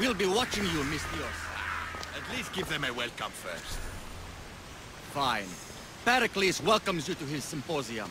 We'll be watching you, Mistios. At least give them a welcome first. Fine. Pericles welcomes you to his symposium.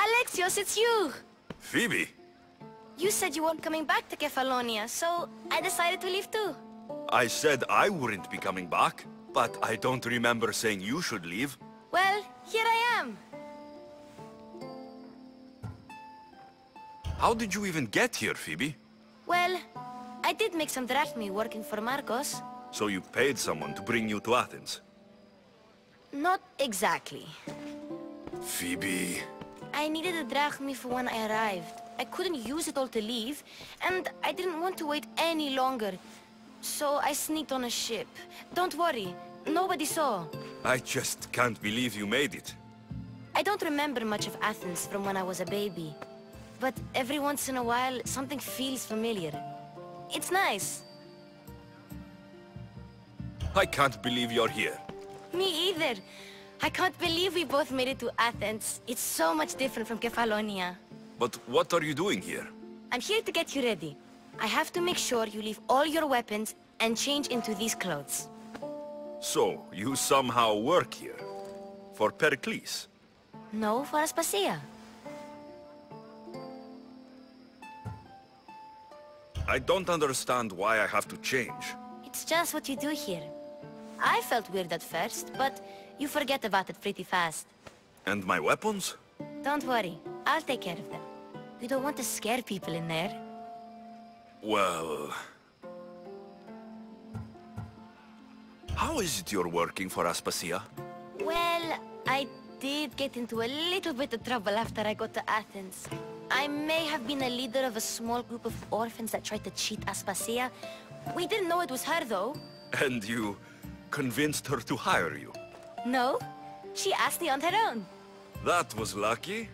Alexios, it's you! Phoebe? You said you weren't coming back to Kefalonia, so I decided to leave too. I said I wouldn't be coming back, but I don't remember saying you should leave. Well, here I am. How did you even get here, Phoebe? Well, I did make some drachmi working for Marcos. So you paid someone to bring you to Athens? Not exactly. Phoebe... I needed a drachmi for when I arrived. I couldn't use it all to leave, and I didn't want to wait any longer. So I sneaked on a ship. Don't worry, nobody saw. I just can't believe you made it. I don't remember much of Athens from when I was a baby. But every once in a while, something feels familiar. It's nice. I can't believe you're here. Me either. I can't believe we both made it to Athens. It's so much different from Kefalonia. But what are you doing here? I'm here to get you ready. I have to make sure you leave all your weapons and change into these clothes. So, you somehow work here? For Pericles? No, for Aspasia. I don't understand why I have to change. It's just what you do here. I felt weird at first, but you forget about it pretty fast. And my weapons? Don't worry, I'll take care of them. We don't want to scare people in there. Well... How is it you're working for Aspasia? Well, I did get into a little bit of trouble after I got to Athens. I may have been a leader of a small group of orphans that tried to cheat Aspasia. We didn't know it was her, though. And you convinced her to hire you? No, she asked me on her own. That was lucky.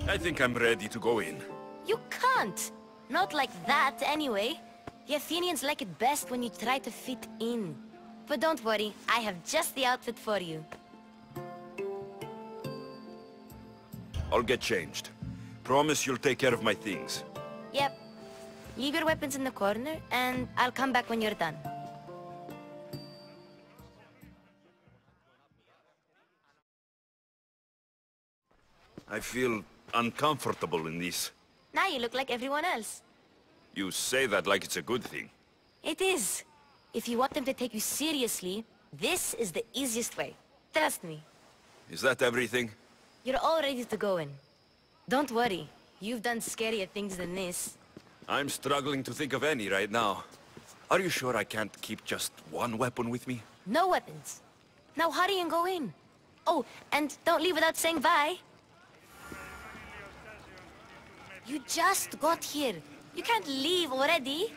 I think I'm ready to go in. You can't. Not like that, anyway. The Athenians like it best when you try to fit in. But don't worry, I have just the outfit for you. I'll get changed. Promise you'll take care of my things. Yep. Leave your weapons in the corner, and I'll come back when you're done. I feel uncomfortable in this. Now you look like everyone else. You say that like it's a good thing. It is. If you want them to take you seriously, this is the easiest way. Trust me. Is that everything? You're all ready to go in. Don't worry. You've done scarier things than this. I'm struggling to think of any right now. Are you sure I can't keep just one weapon with me? No weapons. Now hurry and go in. Oh, and don't leave without saying bye. You just got here. You can't leave already.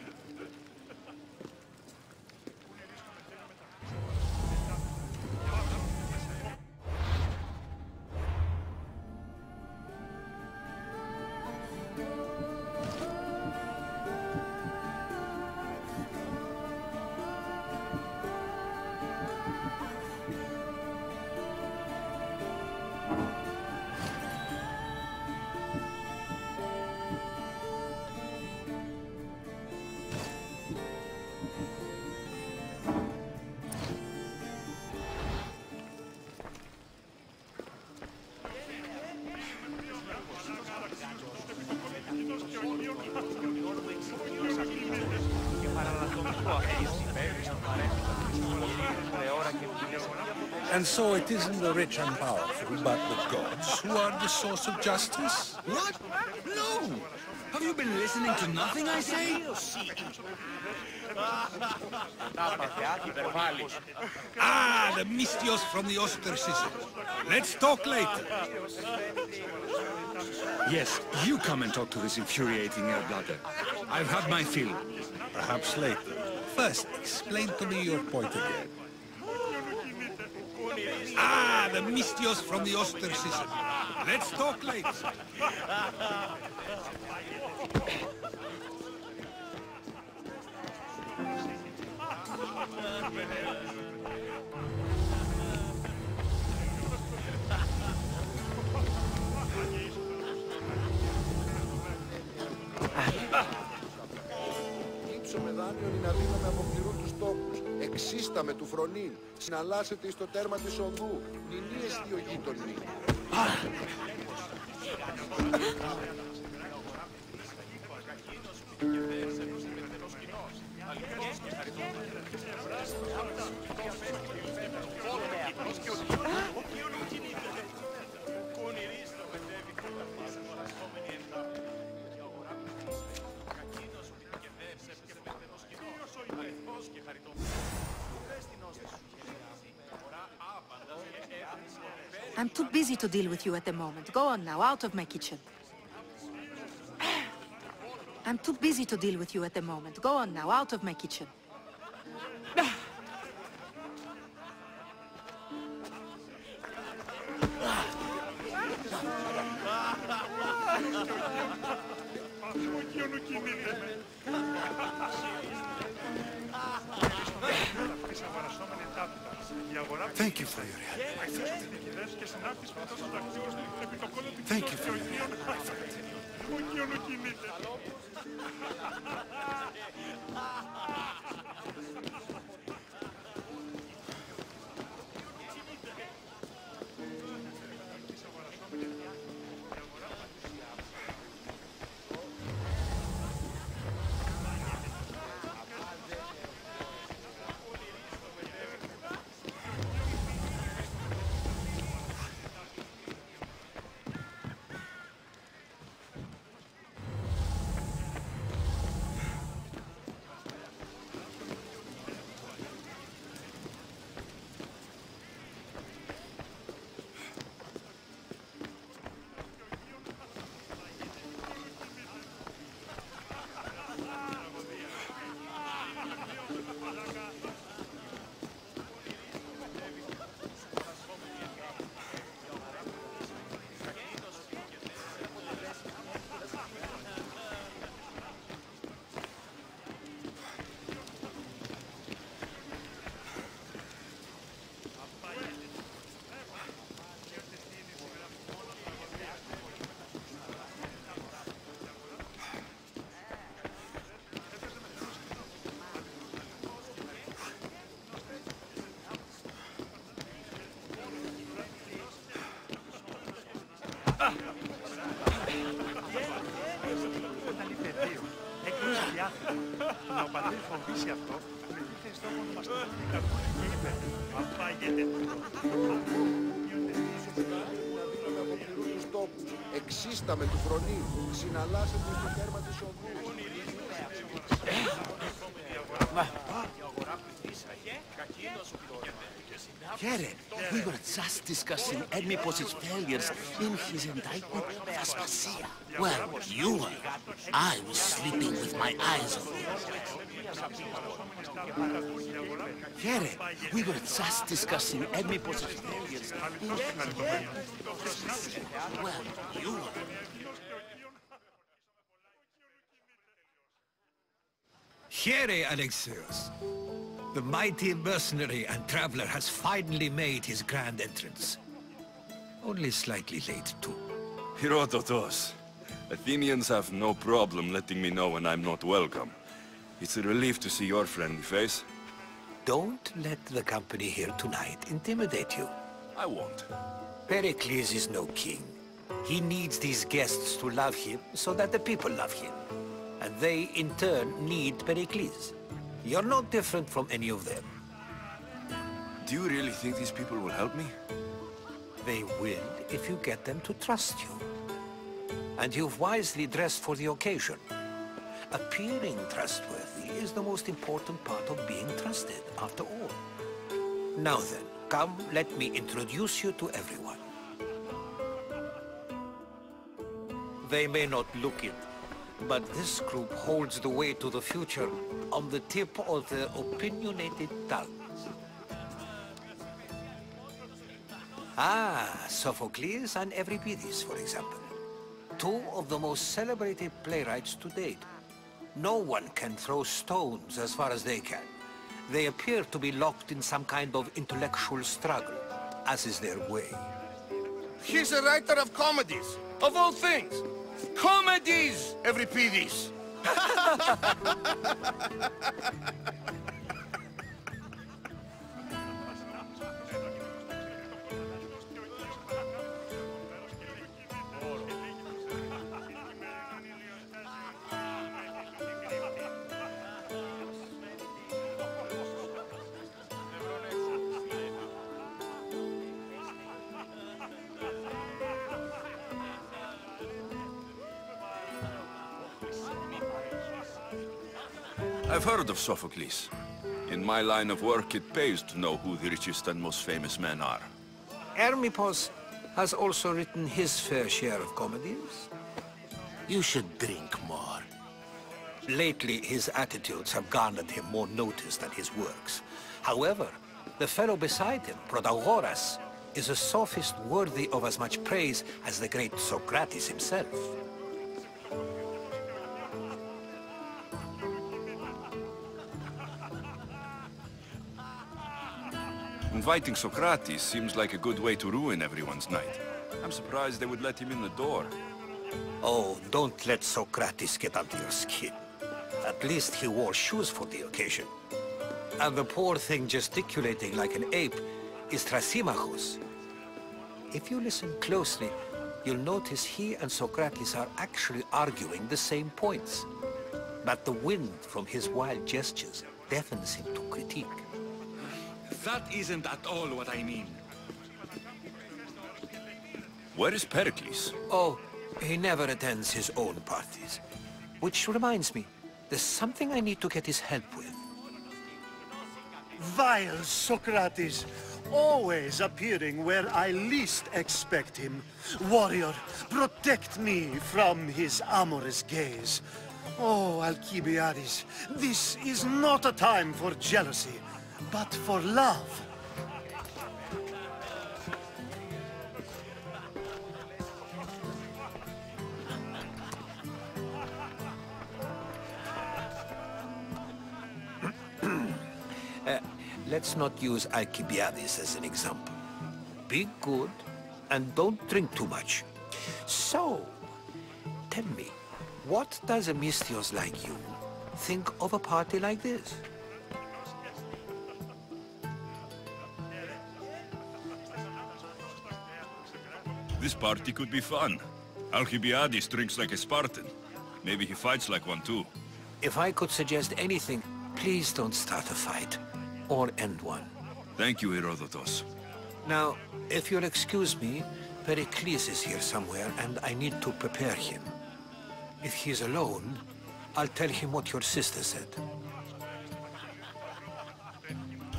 And so it isn't the rich and powerful, but the gods who are the source of justice? What? No! Have you been listening to nothing I say? Ah, the mystios from the ostracism. Let's talk later. Yes, you come and talk to this infuriating airbladder. I've had my fill. Perhaps later. First, explain to me your point again. Ah, the mystios from the ostracism. Let's talk later. Με δάνειον είναι αδύναμη αποπληρούν τους τόκους. Εξίσταμε του φρονήν. Συναλλάσσεται εις το τέρμα της οδού. Νηνίες δύο γείτονοι. I'm too busy to deal with you at the moment. Go on now, out of my kitchen. I'm too busy to deal with you at the moment. Go on now, out of my kitchen. Thank you for your help, my friend. Thank you for your help, my friend. Να ο πατέρ φοβήσει αυτό, είχε στόχο να μας το δουν οι κακούς και είπε «Απάγεται». Εξίσταμε του φρονή, συναλλάσσεται στο τέρμα της οδού. Here, we were just discussing Edmipos's failures in his indictment of Aspasia. Well, you were. I was sleeping with my eyes open. Here, we were just discussing Edmipos's failures in his indictment of Aspasia. Well, you were. Here, Alexios. The mighty mercenary and traveler has finally made his grand entrance. Only slightly late, too. Herodotos. Athenians have no problem letting me know when I'm not welcome. It's a relief to see your friendly face. Don't let the company here tonight intimidate you. I won't. Pericles is no king. He needs these guests to love him so that the people love him. And they, in turn, need Pericles. You're not different from any of them. Do you really think these people will help me? They will if you get them to trust you. And you've wisely dressed for the occasion. Appearing trustworthy is the most important part of being trusted, after all. Now then, come, let me introduce you to everyone. They may not look it, but this group holds the way to the future on the tip of their opinionated tongues. Ah, Sophocles and Euripides, for example. Two of the most celebrated playwrights to date. No one can throw stones as far as they can. They appear to be locked in some kind of intellectual struggle, as is their way. He's a writer of comedies, of all things. Comedies, Euripides! I've heard of Sophocles. In my line of work, it pays to know who the richest and most famous men are. Hermippos has also written his fair share of comedies. You should drink more. Lately, his attitudes have garnered him more notice than his works. However, the fellow beside him, Protagoras, is a sophist worthy of as much praise as the great Socrates himself. Inviting Socrates seems like a good way to ruin everyone's night. I'm surprised they would let him in the door. Oh, don't let Socrates get under your skin. At least he wore shoes for the occasion. And the poor thing gesticulating like an ape is Thrasymachus. If you listen closely, you'll notice he and Socrates are actually arguing the same points. But the wind from his wild gestures deafens him to critique. That isn't at all what I mean. Where is Pericles? Oh, he never attends his own parties. Which reminds me, there's something I need to get his help with. Vile Socrates, always appearing where I least expect him. Warrior, protect me from his amorous gaze. Oh, Alcibiades, this is not a time for jealousy, but for love. Let's not use Alcibiades as an example. Be good and don't drink too much. So, tell me, what does a Misthios like you think of a party like this? This party could be fun. Alcibiades drinks like a Spartan. Maybe he fights like one too. If I could suggest anything, please don't start a fight. Or end one. Thank you, Herodotus. Now, if you'll excuse me, Pericles is here somewhere, and I need to prepare him. If he's alone, I'll tell him what your sister said.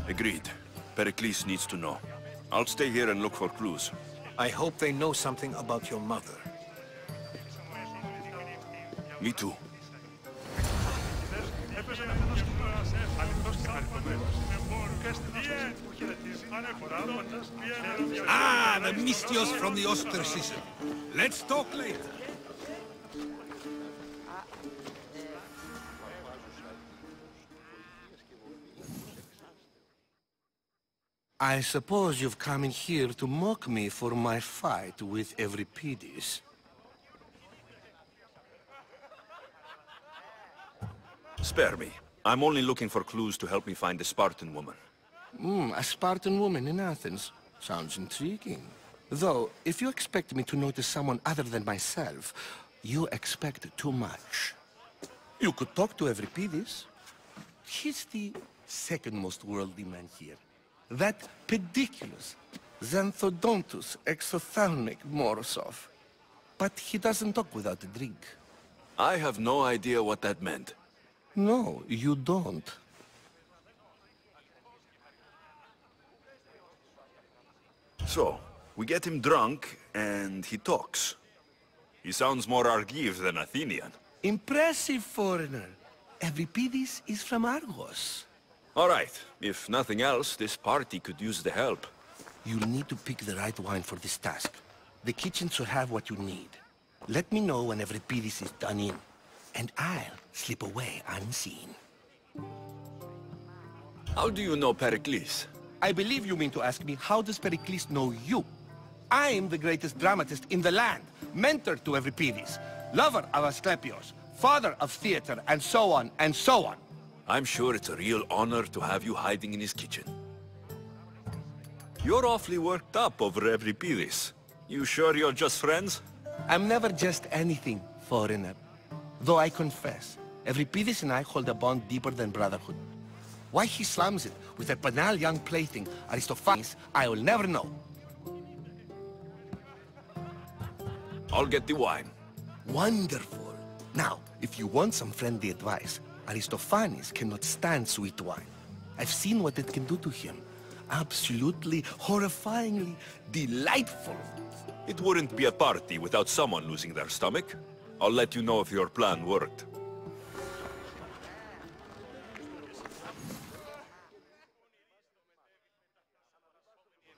Agreed. Pericles needs to know. I'll stay here and look for clues. I hope they know something about your mother. Me too. Ah, the Mystios from the ostracism. Let's talk later. I suppose you've come in here to mock me for my fight with Euripides. Spare me. I'm only looking for clues to help me find a Spartan woman. A Spartan woman in Athens. Sounds intriguing. Though, if you expect me to notice someone other than myself, you expect too much. You could talk to Euripides. He's the second most worldly man here. That pediculous, xanthodontus, exophthalmic Morosov. But he doesn't talk without a drink. I have no idea what that meant. No, you don't. So, we get him drunk, and he talks. He sounds more Argive than Athenian. Impressive, foreigner. Euripides is from Argos. All right. If nothing else, this party could use the help. You'll need to pick the right wine for this task. The kitchen should have what you need. Let me know when Euripides is done in, and I'll slip away unseen. How do you know Pericles? I believe you mean to ask me, how does Pericles know you? I'm the greatest dramatist in the land, mentor to Euripides, lover of Asclepios, father of theater, and so on, and so on. I'm sure it's a real honor to have you hiding in his kitchen. You're awfully worked up over Euripides. You sure you're just friends? I'm never just anything, foreigner. Though I confess, Euripides and I hold a bond deeper than brotherhood. Why he slams it with a banal young plaything, Aristophanes, I will never know. I'll get the wine. Wonderful. Now, if you want some friendly advice, Aristophanes cannot stand sweet wine. I've seen what it can do to him. Absolutely, horrifyingly delightful. It wouldn't be a party without someone losing their stomach. I'll let you know if your plan worked.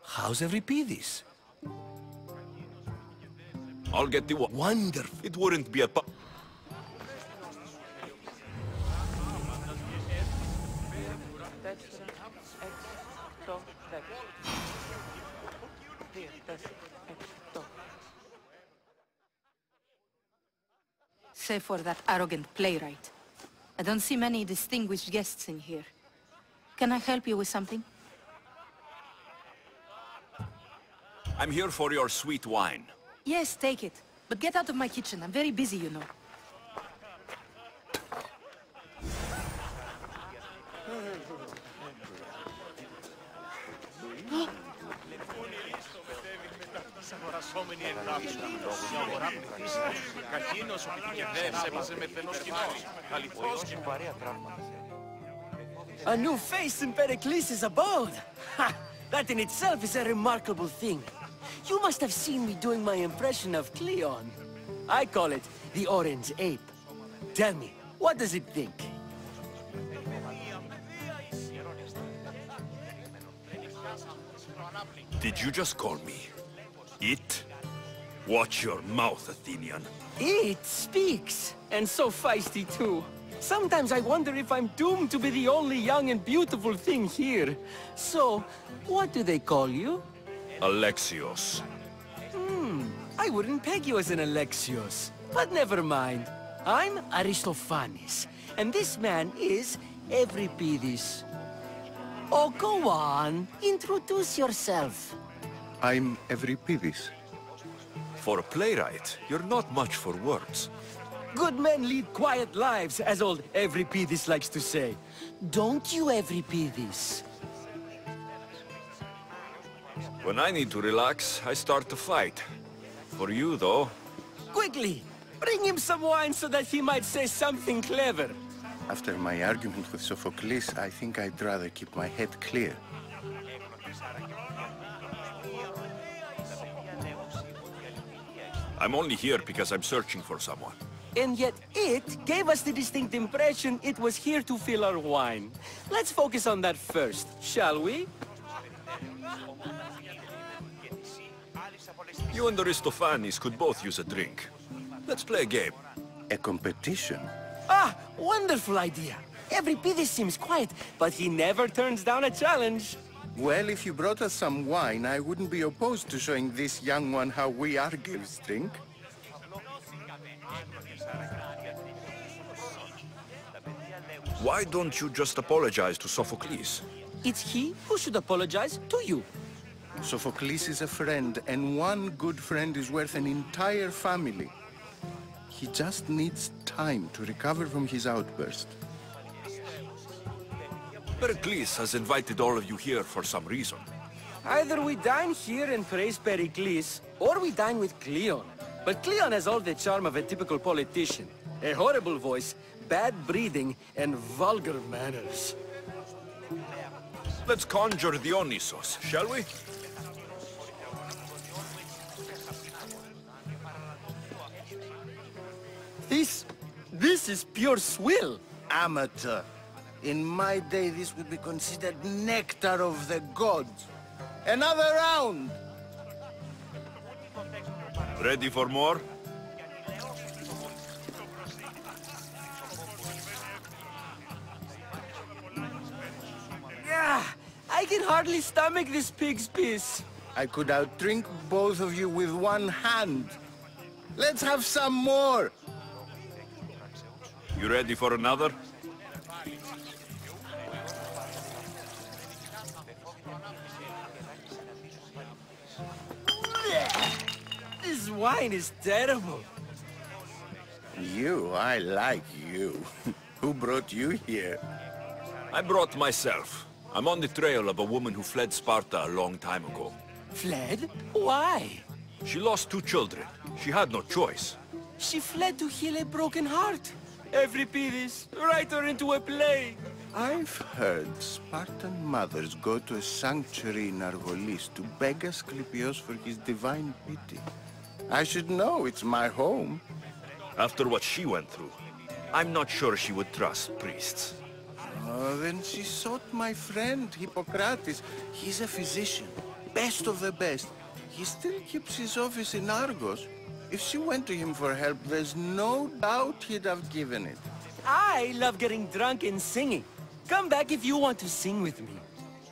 How's Euripides? I'll get the wonderful. It wouldn't be a Save for that arrogant playwright. I don't see many distinguished guests in here. Can I help you with something? I'm here for your sweet wine. Yes, take it. But get out of my kitchen. I'm very busy, you know. A new face in Pericles' abode! Ha! That in itself is a remarkable thing. You must have seen me doing my impression of Cleon. I call it the Orange Ape. Tell me, what does it think? Did you just call me it? Watch your mouth, Athenian. It speaks, and so feisty too. Sometimes I wonder if I'm doomed to be the only young and beautiful thing here. So, what do they call you? Alexios. I wouldn't peg you as an Alexios. But never mind. I'm Aristophanes, and this man is Euripides. Oh, go on. Introduce yourself. I'm Euripides. For a playwright, you're not much for words. Good men lead quiet lives, as old Evripidis likes to say. Don't you, Evripidis? When I need to relax, I start to fight. For you, though... Quickly! Bring him some wine so that he might say something clever. After my argument with Sophocles, I think I'd rather keep my head clear. I'm only here because I'm searching for someone. And yet it gave us the distinct impression it was here to fill our wine. Let's focus on that first, shall we? You and Aristophanes could both use a drink. Let's play a game. A competition? Ah, wonderful idea. Evripidis seems quiet, but he never turns down a challenge. Well, if you brought us some wine, I wouldn't be opposed to showing this young one how we Argives drink. Why don't you just apologize to Sophocles? It's he who should apologize to you. Sophocles is a friend, and one good friend is worth an entire family. He just needs time to recover from his outburst. Pericles has invited all of you here for some reason. Either we dine here and praise Pericles, or we dine with Cleon. But Cleon has all the charm of a typical politician. A horrible voice, bad breeding, and vulgar manners. Let's conjure Dionysos, shall we? This is pure swill. Amateur. In my day, this would be considered nectar of the gods. Another round! Ready for more? Yeah, I can hardly stomach this pig's piss. I could outdrink both of you with one hand. Let's have some more! You ready for another? This wine is terrible. I like you. Who brought you here? I brought myself. I'm on the trail of a woman who fled Sparta a long time ago. Fled? Why? She lost 2 children. She had no choice. She fled to heal a broken heart. Evripidis, write her into a play. I've heard Spartan mothers go to a sanctuary in Argolis to beg Asclepios for his divine pity. I should know, it's my home. After what she went through, I'm not sure she would trust priests. Oh, then she sought my friend, Hippocrates. He's a physician, best of the best. He still keeps his office in Argos. If she went to him for help, there's no doubt he'd have given it. I love getting drunk and singing. Come back if you want to sing with me.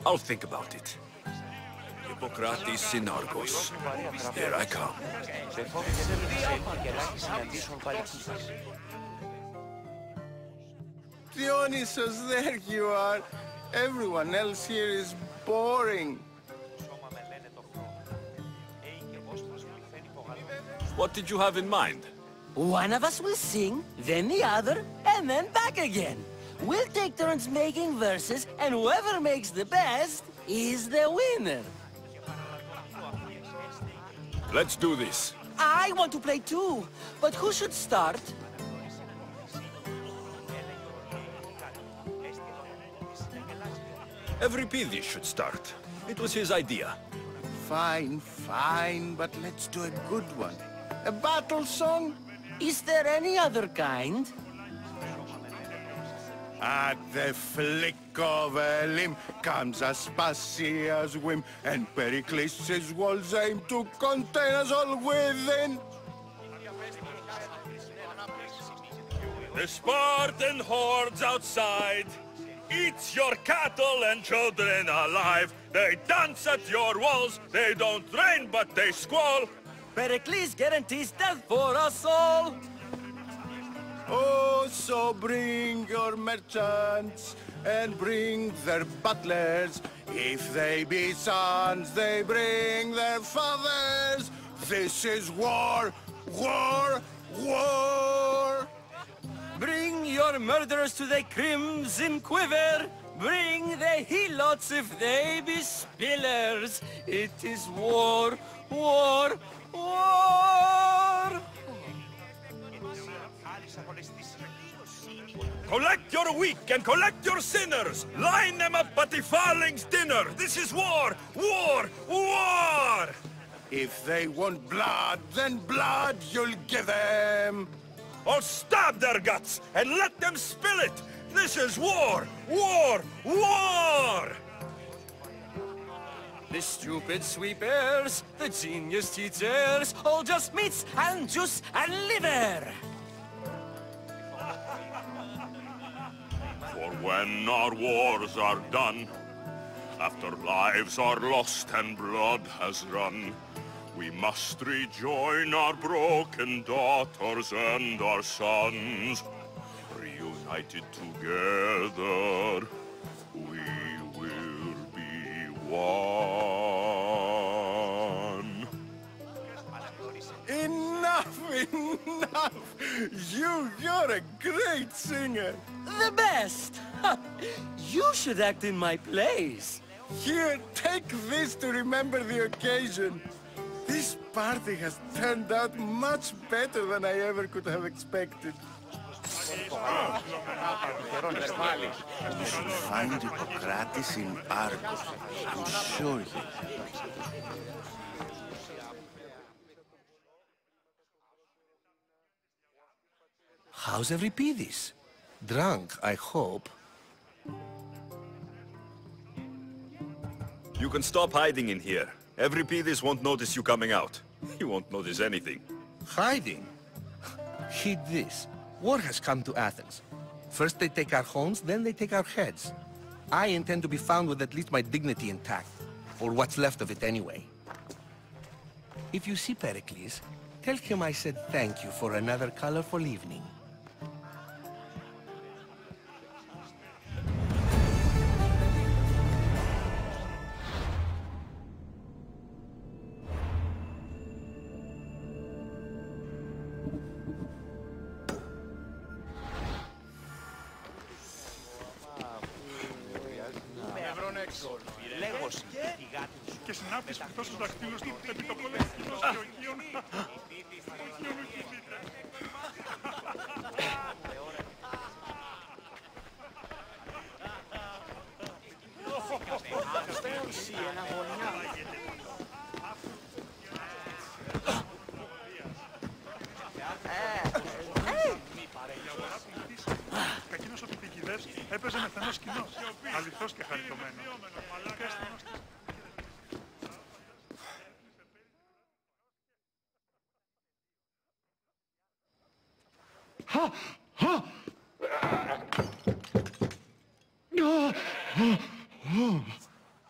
I'll think about it. Hippocrates in Argos. Here I come. Dionysos, there you are. Everyone else here is boring. What did you have in mind? One of us will sing, then the other, and then back again. We'll take turns making verses, and whoever makes the best is the winner. Let's do this. I want to play too, but who should start? Evripidis should start. It was his idea. Fine, but let's do a good one. A battle song? Is there any other kind? At the flick of a limb comes Aspasia's whim, and Pericles' walls aim to contain us all within. The Spartan hordes outside eat your cattle and children alive. They dance at your walls, they don't rain but they squall. Pericles guarantees death for us all. Oh, so bring your merchants and bring their butlers. If they be sons, they bring their fathers. This is war, war, war. your murderers to the crimson quiver! Bring the helots if they be spillers! It is war, war, war! Collect your weak and collect your sinners! Line them up at the Farling's dinner! This is war! War! War! If they want blood, then blood you'll give them! Or stab their guts and let them spill it! This is war! War! War! The stupid sweepers, the genius teachers, all just meats and juice and liver! For when our wars are done, after lives are lost and blood has run, we must rejoin our broken daughters and our sons. Reunited together, we will be one. Enough, enough! You're a great singer! The best! You should act in my plays. Here, take this to remember the occasion. This party has turned out much better than I ever could have expected. You should find Hippocrates in Argos. I'm sure he... How's Euripides? Drunk, I hope. You can stop hiding in here. Euripides won't notice you coming out. He won't notice anything. Hiding? Heed this. War has come to Athens. First they take our homes, then they take our heads. I intend to be found with at least my dignity intact. Or what's left of it anyway. If you see Pericles, tell him I said thank you for another colorful evening. Και συνάπτεις πιτός στους δακτύλους του επί το κόλλο της κοινός γεωργίων. Κακίνος ο Πιτικιδές έπαιζε με θενός κοινός, αληθώς και χαριτωμένο.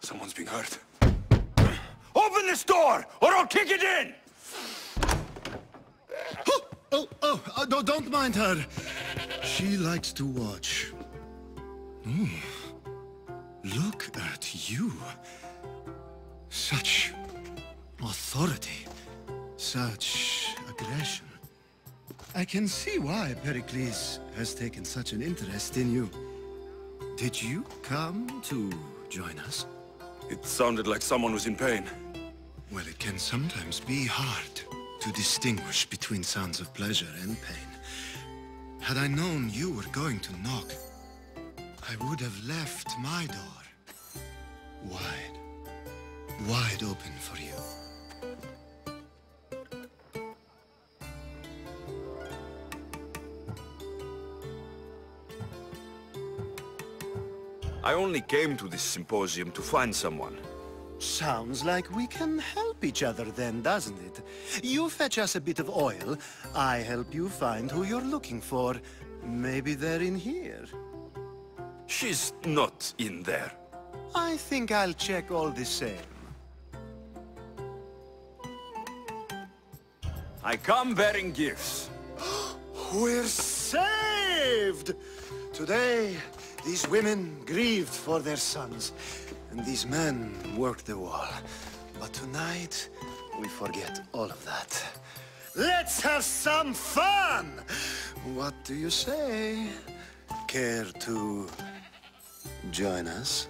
Someone's being hurt. Open this door, or I'll kick it in! Don't mind her. She likes to watch. Look at you. Such authority. Such aggression. I can see why Pericles has taken such an interest in you. Did you come to join us? It sounded like someone was in pain. Well, it can sometimes be hard to distinguish between sounds of pleasure and pain. Had I known you were going to knock, I would have left my door wide open for you. I only came to this symposium to find someone. Sounds like we can help each other then, doesn't it? You fetch us a bit of oil, I help you find who you're looking for. Maybe they're in here. She's not in there. I think I'll check all the same. I come bearing gifts. We're saved! Today, these women grieved for their sons, and these men worked the wall. But tonight, we forget all of that. Let's have some fun! What do you say? care to join us?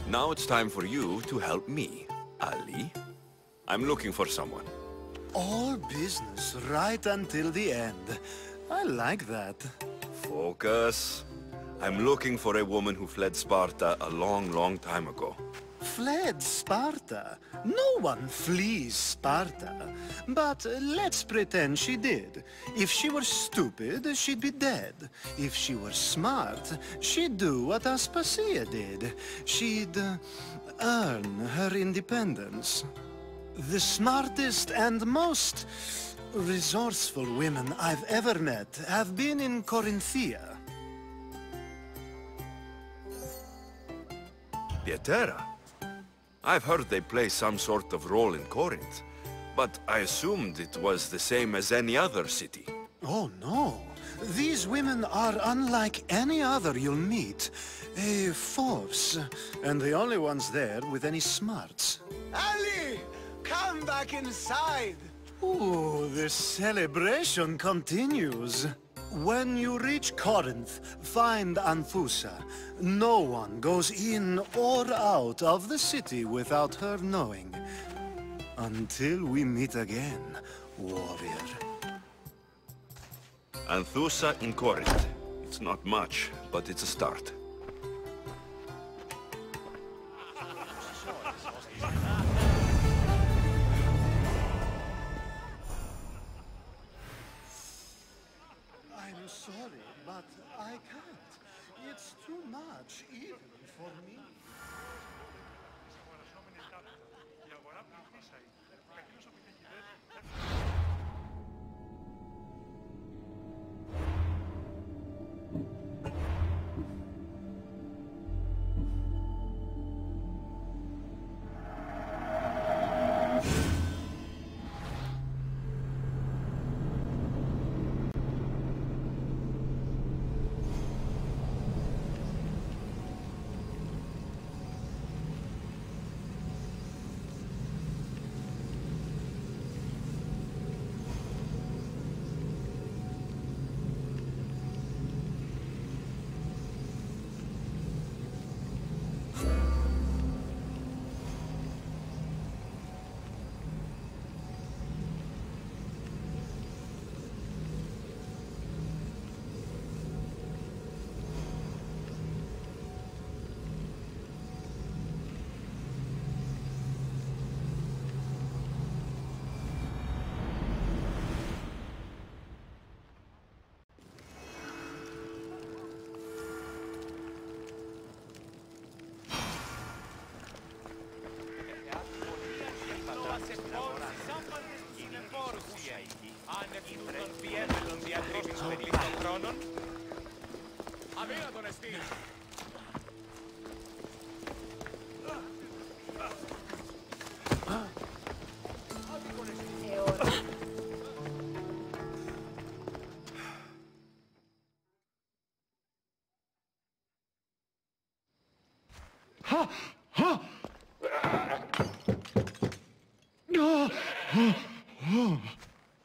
Now it's time for you to help me, Ali. I'm looking for someone. All business right until the end. I like that. Focus. I'm looking for a woman who fled Sparta a long, long time ago. Fled Sparta? No one flees Sparta. But let's pretend she did. If she were stupid, she'd be dead. If she were smart, she'd do what Aspasia did. She'd earn her independence. The smartest and most resourceful women I've ever met have been in Corinthia. Pietera? I've heard they play some sort of role in Corinth, but I assumed it was the same as any other city. Oh, no. These women are unlike any other you'll meet. A force, and the only ones there with any smarts. Ali! Come back inside! Ooh, the celebration continues. When you reach Corinth, find Anthusa. No one goes in or out of the city without her knowing. Until we meet again, warrior. Anthusa in Corinth. It's not much, but it's a start. I'm sorry, but I can't. It's too much, even for me.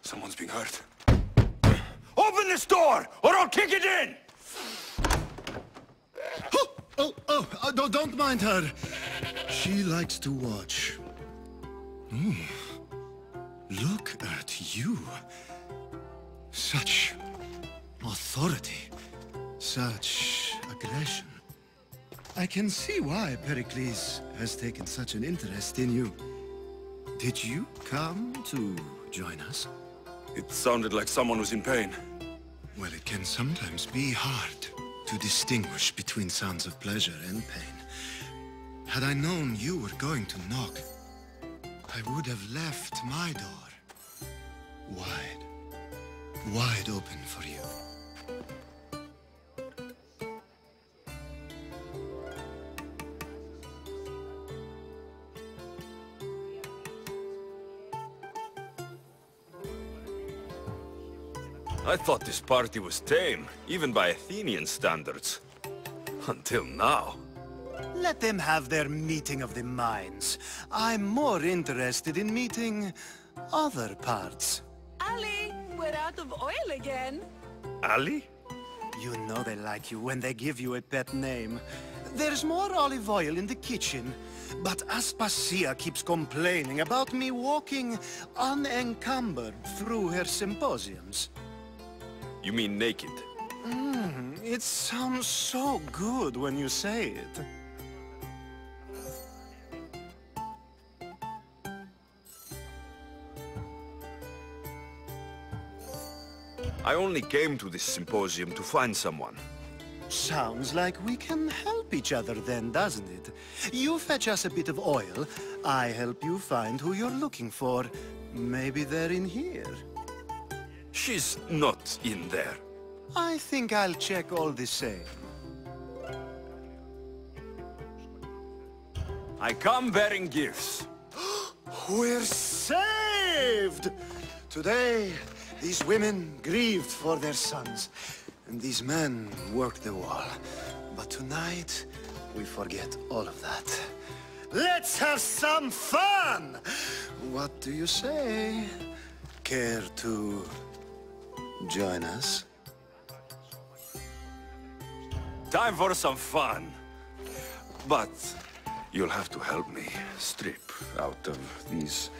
Someone's being hurt. Open this door, or I'll kick it in! Don't mind her. She likes to watch. Look at you. Such authority. Such aggression. I can see why Pericles has taken such an interest in you. Did you come to join us? It sounded like someone was in pain. Well, it can sometimes be hard to distinguish between sounds of pleasure and pain. Had I known you were going to knock, I would have left my door wide open for you. I thought this party was tame, even by Athenian standards. Until now. Let them have their meeting of the minds. I'm more interested in meeting other parts. Ali, we're out of oil again. Ali? You know they like you when they give you a pet name. There's more olive oil in the kitchen, but Aspasia keeps complaining about me walking unencumbered through her symposiums. You mean naked? It sounds so good when you say it. I only came to this symposium to find someone. Sounds like we can help each other then, doesn't it? You fetch us a bit of oil, I help you find who you're looking for. Maybe they're in here. She's not in there. I think I'll check all the same. I come bearing gifts. We're saved! Today, these women grieved for their sons, and these men worked the wall. But tonight, we forget all of that. Let's have some fun! What do you say? Care to join us? Time for some fun. But you'll have to help me strip out of these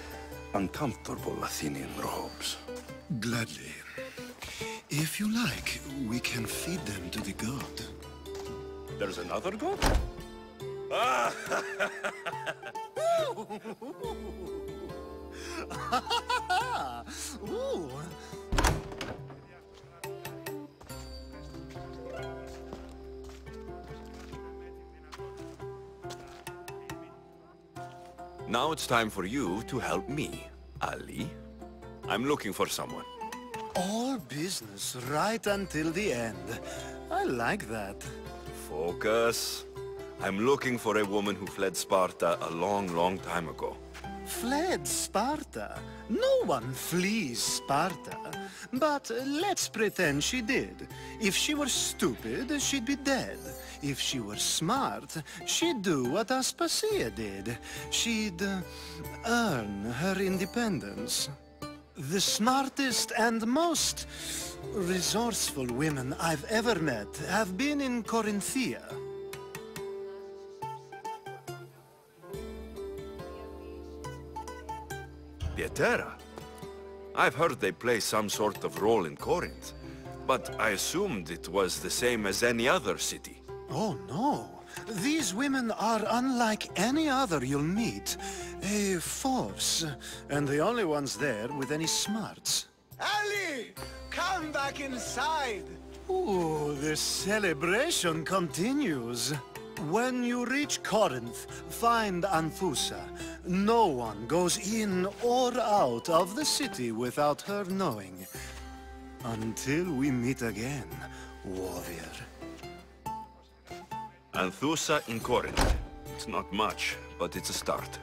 uncomfortable Athenian robes. Gladly. If you like, we can feed them to the god. There's another god? Ooh. Now it's time for you to help me, Ali. I'm looking for someone. All business right until the end. I like that. Focus. I'm looking for a woman who fled Sparta a long, long time ago. Fled Sparta? No one flees Sparta. But let's pretend she did. If she were stupid, she'd be dead. If she were smart, she'd do what Aspasia did. She'd earn her independence. The smartest and most resourceful women I've ever met have been in Corinthia. Pietera? I've heard they play some sort of role in Corinth, but I assumed it was the same as any other city. Oh, no. These women are unlike any other you'll meet. A force, and the only ones there with any smarts. Ali! Come back inside! Ooh, the celebration continues. When you reach Corinth, find Anthusa. No one goes in or out of the city without her knowing. Until we meet again, warrior. Anthusa in Corinth. It's not much, but it's a start.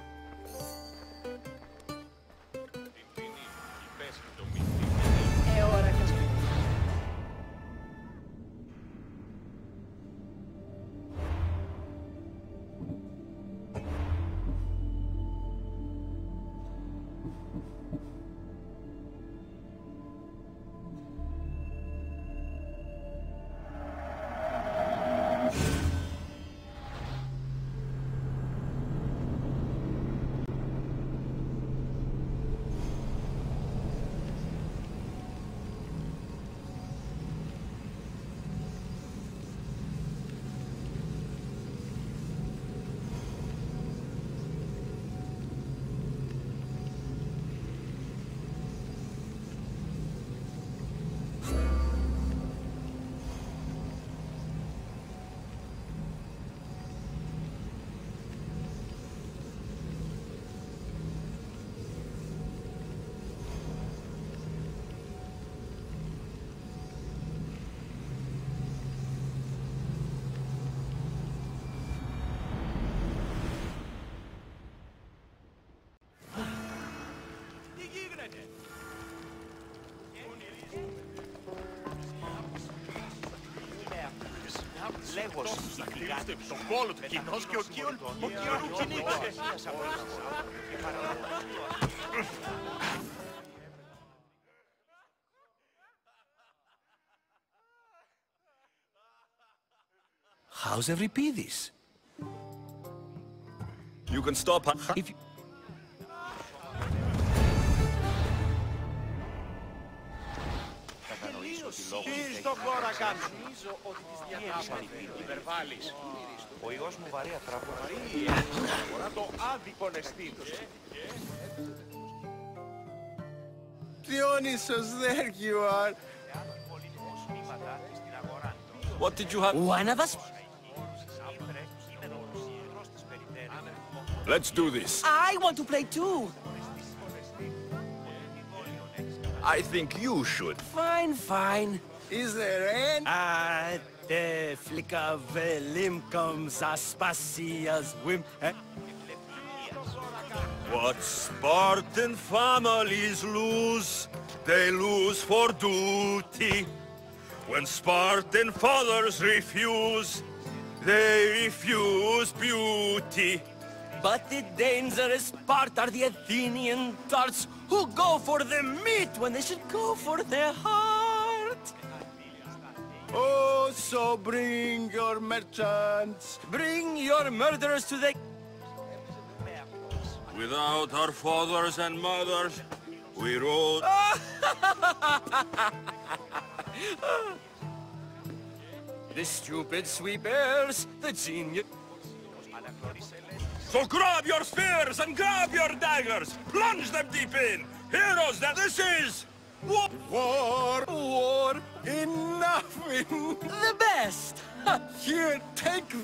Θα κρύβεται στον κόλο του κοινός και ο Κίον του κυνήγησε. How's Euripides? You can stop her. If you... Τι στον χώρα κάνεις? Υπερβάλλεις. Ο ιός μου βαρέα τραβάει. Το άδικο νεστή. Dionysus, there you are. What did you have? One of us? Let's do this. I want to play too. I think you should. Fine, fine. Is there any? The flicker velim comes Aspasia's whim. What Spartan families lose, they lose for duty. When Spartan fathers refuse, they refuse beauty. But the dangerous part are the Athenian tarts who go for the meat when they should go for their heart. Oh, so bring your merchants. Bring your murderers to the... Without our fathers and mothers, we rode... The stupid sweepers, the genius... So grab your spears and grab your daggers! Plunge them deep in! Heroes that this is... War! War! Enough! The best! Here, take...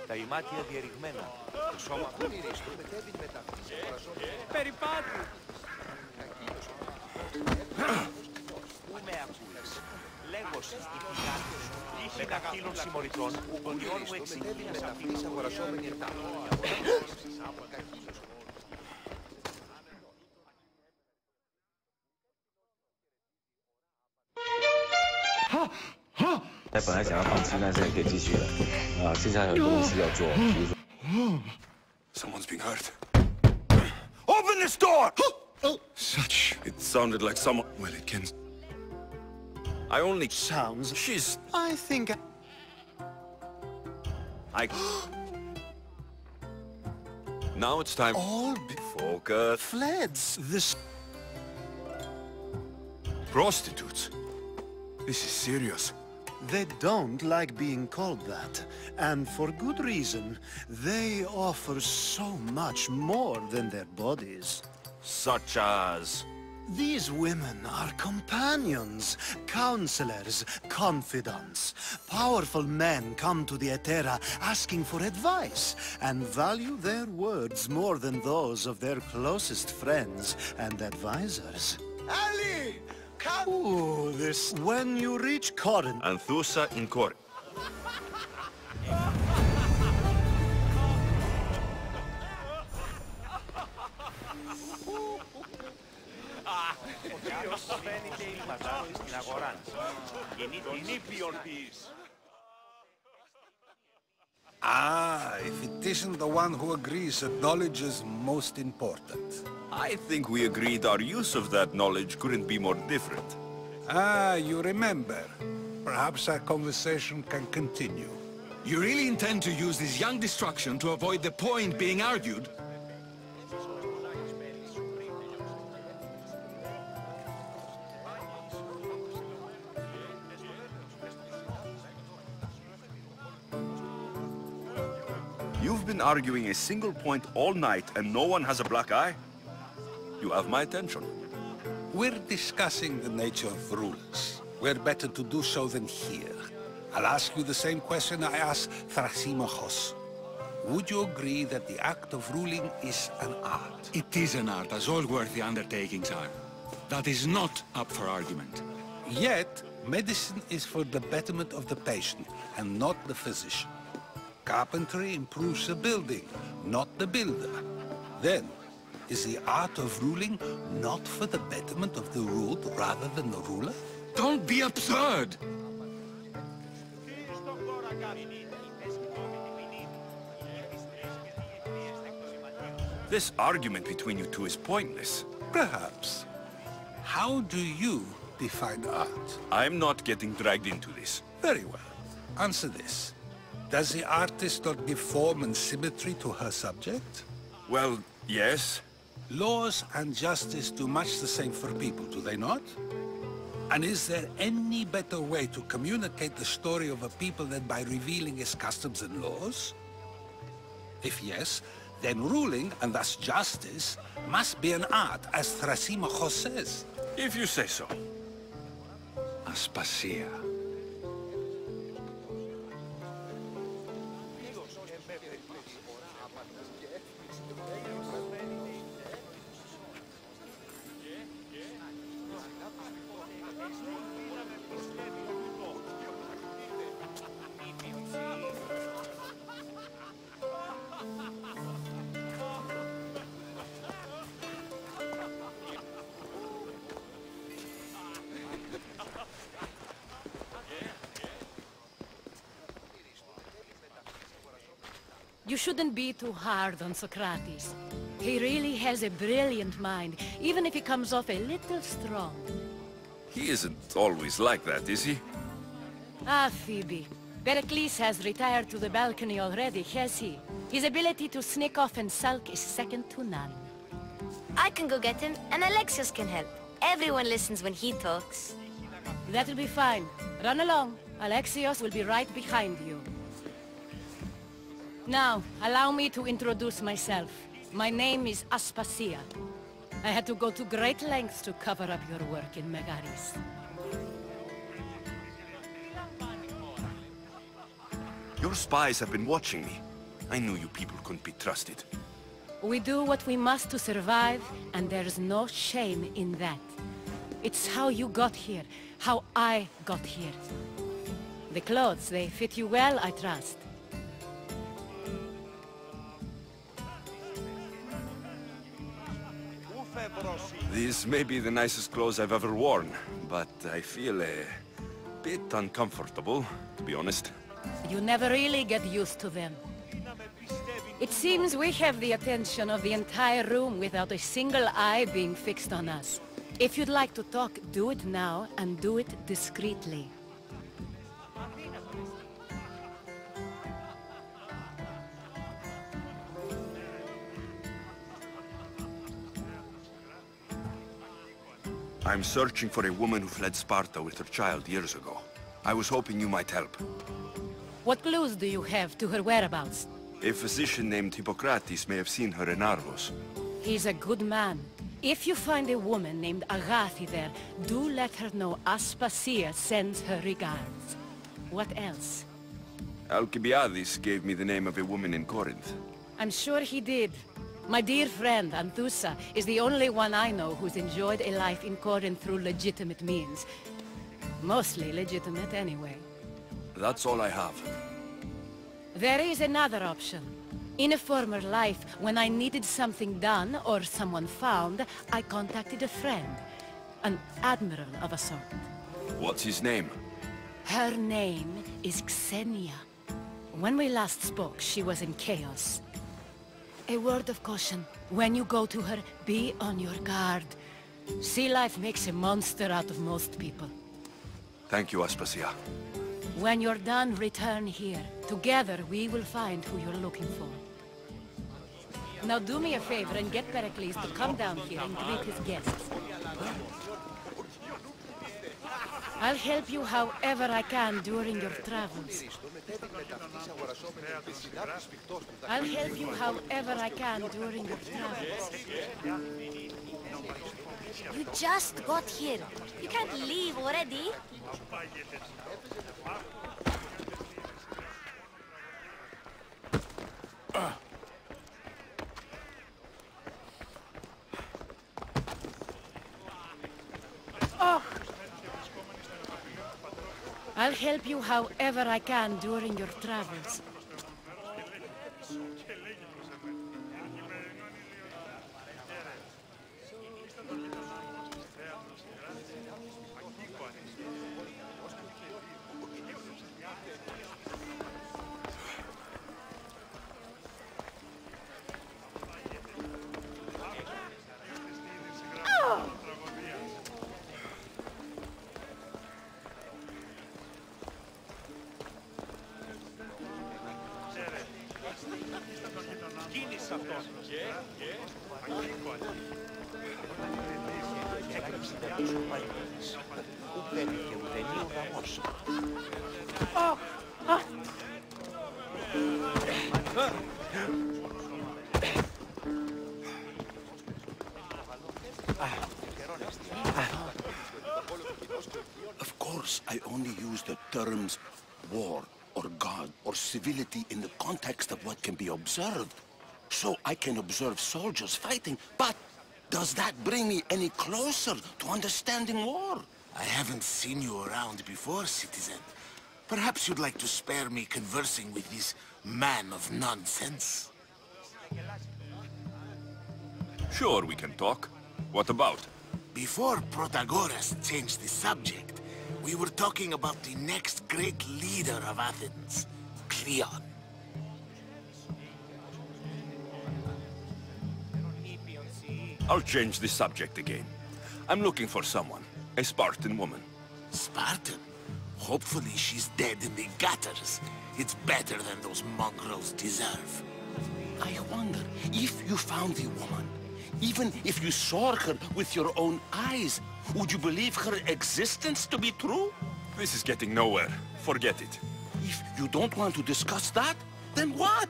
Τα ημάτια διερριγμένα. Το σώμα του μετέβη μετά. Περιπάτη! Πού με ακούεις? Λέγος ηθικάτος. Με καθήλων συμμοριτών, ο νιόν μου εξηγεί να σαφήνεις αγοραζόμενη ετά.本来想要放弃，但是也可以继续了。接下来有很多东西要做，比如说。Someone's being hurt. Open this door! Such. It sounded like someone. Well, it can. I only. Sounds. She's. I think. I. Now it's time. All Focus. fleds. This. Prostitutes. This is serious. They don't like being called that, and for good reason. They offer so much more than their bodies. Such as. These women are companions, counselors, confidants. Powerful men come to the Etera asking for advice and value their words more than those of their closest friends and advisors. Ali! Come! Ooh, this... When you reach Corinth... Anthusa in Corinth. Ο Θεός φαίνεται ήλματα στην αγορά. Γεννήπιον της. If it isn't the one who agrees that knowledge is most important. I think we agreed our use of that knowledge couldn't be more different. You remember. Perhaps our conversation can continue. You really intend to use this young destruction to avoid the point being argued? You've been arguing a single point all night and no one has a black eye? You have my attention. We're discussing the nature of rules. We're better to do so than here. I'll ask you the same question I asked Thrasymachos. Would you agree that the act of ruling is an art? It is an art, as all worthy undertakings are. That is not up for argument. Yet, medicine is for the betterment of the patient and not the physician. Carpentry improves the building, not the builder. Then, is the art of ruling not for the betterment of the ruled rather than the ruler? Don't be absurd! This argument between you two is pointless. Perhaps. How do you define art? I'm not getting dragged into this. Very well. Answer this. Does the artist not give form and symmetry to her subject? Well, yes. Laws and justice do much the same for people, do they not? And is there any better way to communicate the story of a people than by revealing its customs and laws? If yes, then ruling, and thus justice, must be an art, as Thrasymachos says. If you say so. Aspasia. You shouldn't be too hard on Socrates. He really has a brilliant mind, even if he comes off a little strong. He isn't always like that, is he? Ah, Phoebe. Pericles has retired to the balcony already, has he? His ability to sneak off and sulk is second to none. I can go get him, and Alexios can help. Everyone listens when he talks. That'll be fine. Run along. Alexios will be right behind you. Now, allow me to introduce myself. My name is Aspasia. I had to go to great lengths to cover up your work in Megaris. Your spies have been watching me. I knew you people couldn't be trusted. We do what we must to survive, and there's no shame in that. It's how you got here, how I got here. The clothes, they fit you well, I trust. These may be the nicest clothes I've ever worn, but I feel a bit uncomfortable, to be honest. You never really get used to them. It seems we have the attention of the entire room without a single eye being fixed on us. If you'd like to talk, do it now, and do it discreetly. I'm searching for a woman who fled Sparta with her child years ago. I was hoping you might help. What clues do you have to her whereabouts? A physician named Hippocrates may have seen her in Argos. He's a good man. If you find a woman named Agathi there, do let her know Aspasia sends her regards. What else? Alcibiades gave me the name of a woman in Corinth. I'm sure he did. My dear friend, Anthusa, is the only one I know who's enjoyed a life in Corinth through legitimate means. Mostly legitimate, anyway. That's all I have. There is another option. In a former life, when I needed something done or someone found, I contacted a friend. An admiral of a sort. What's his name? Her name is Xenia. When we last spoke, she was in chaos. A word of caution. When you go to her, be on your guard. Sea life makes a monster out of most people. Thank you, Aspasia. When you're done, return here. Together, we will find who you're looking for. Now do me a favor and get Pericles to come down here and greet his guests. I'll help you however I can during your travels. I'll help you however I can during your travels. You just got here. You can't leave already. I'll help you however I can during your travels. Of course, I only use the terms war or God or civility in the context of what can be observed. So I can observe soldiers fighting, but does that bring me any closer to understanding war? I haven't seen you around before, citizen. Perhaps you'd like to spare me conversing with this man of nonsense? Sure, we can talk. What about? Before Protagoras changed the subject, we were talking about the next great leader of Athens, Cleon. I'll change the subject again. I'm looking for someone. A Spartan woman. Spartan? Hopefully she's dead in the gutters. It's better than those mongrels deserve. I wonder if you found the woman, even if you saw her with your own eyes, would you believe her existence to be true? This is getting nowhere. Forget it. If you don't want to discuss that, then what?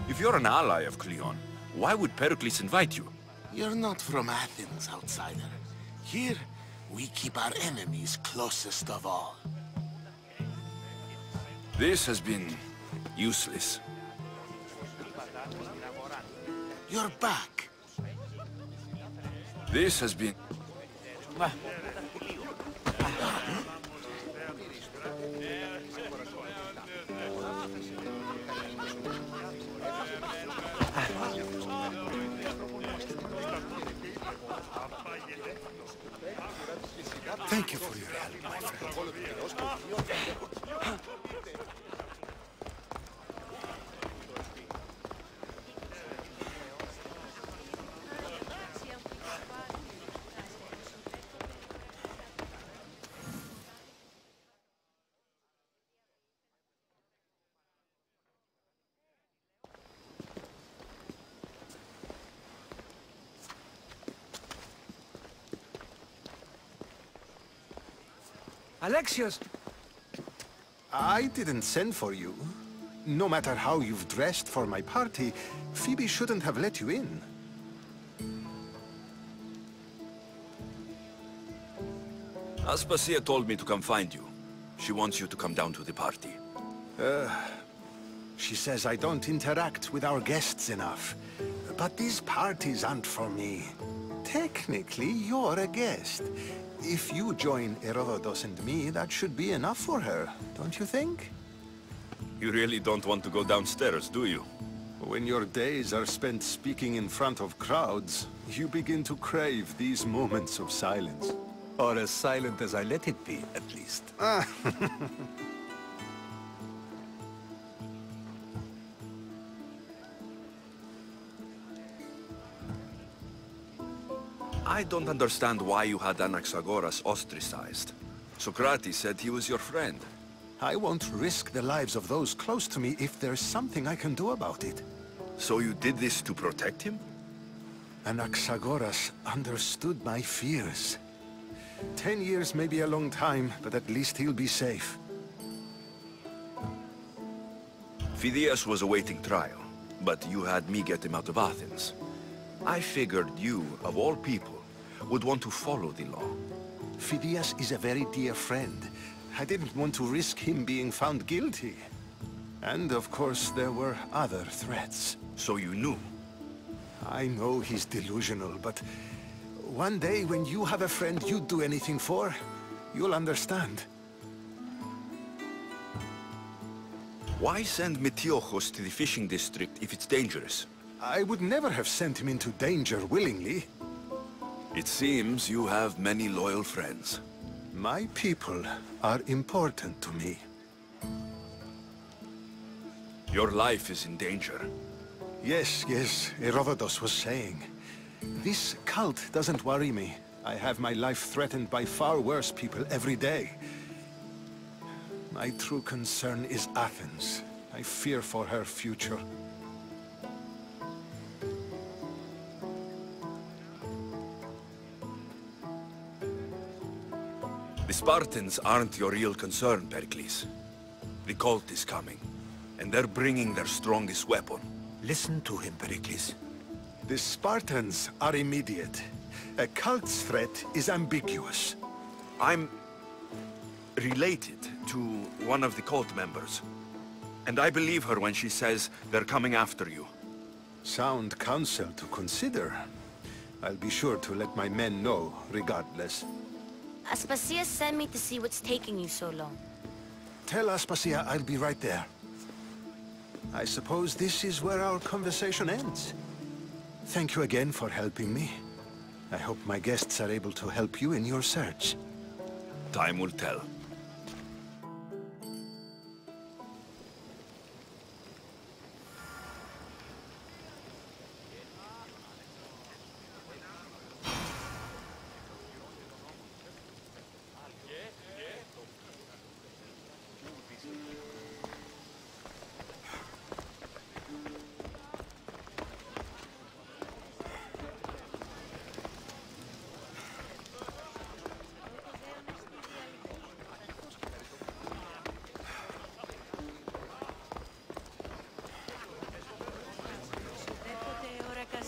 If you're an ally of Cleon, why would Pericles invite you? You're not from Athens, outsider. Here, we keep our enemies closest of all. This has been useless. You're back. This has been... Thank you for your help, my friend. Alexios! I didn't send for you. No matter how you've dressed for my party, Phoebe shouldn't have let you in. Aspasia told me to come find you. She wants you to come down to the party. She says I don't interact with our guests enough. But these parties aren't for me. Technically, you're a guest. If you join Herodotus and me, that should be enough for her, don't you think? You really don't want to go downstairs, do you? When your days are spent speaking in front of crowds, you begin to crave these moments of silence. Or as silent as I let it be, at least. I don't understand why you had Anaxagoras ostracized. Socrates said he was your friend. I won't risk the lives of those close to me if there's something I can do about it. So you did this to protect him? Anaxagoras understood my fears. 10 years may be a long time, but at least he'll be safe. Phidias was awaiting trial, but you had me get him out of Athens. I figured you, of all people, would want to follow the law. Phidias is a very dear friend. I didn't want to risk him being found guilty. And of course, there were other threats. So you knew? I know he's delusional, but one day when you have a friend you'd do anything for, you'll understand. Why send Metiochos to the fishing district if it's dangerous? I would never have sent him into danger willingly. It seems you have many loyal friends. My people are important to me. Your life is in danger. Yes, Herodotus was saying. This cult doesn't worry me. I have my life threatened by far worse people every day. My true concern is Athens. I fear for her future. The Spartans aren't your real concern, Pericles. The cult is coming, and they're bringing their strongest weapon. Listen to him, Pericles. The Spartans are immediate. A cult's threat is ambiguous. I'm related to one of the cult members. And I believe her when she says they're coming after you. Sound counsel to consider. I'll be sure to let my men know, regardless. Aspasia sent me to see what's taking you so long. Tell Aspasia I'll be right there. I suppose this is where our conversation ends. Thank you again for helping me. I hope my guests are able to help you in your search. Time will tell.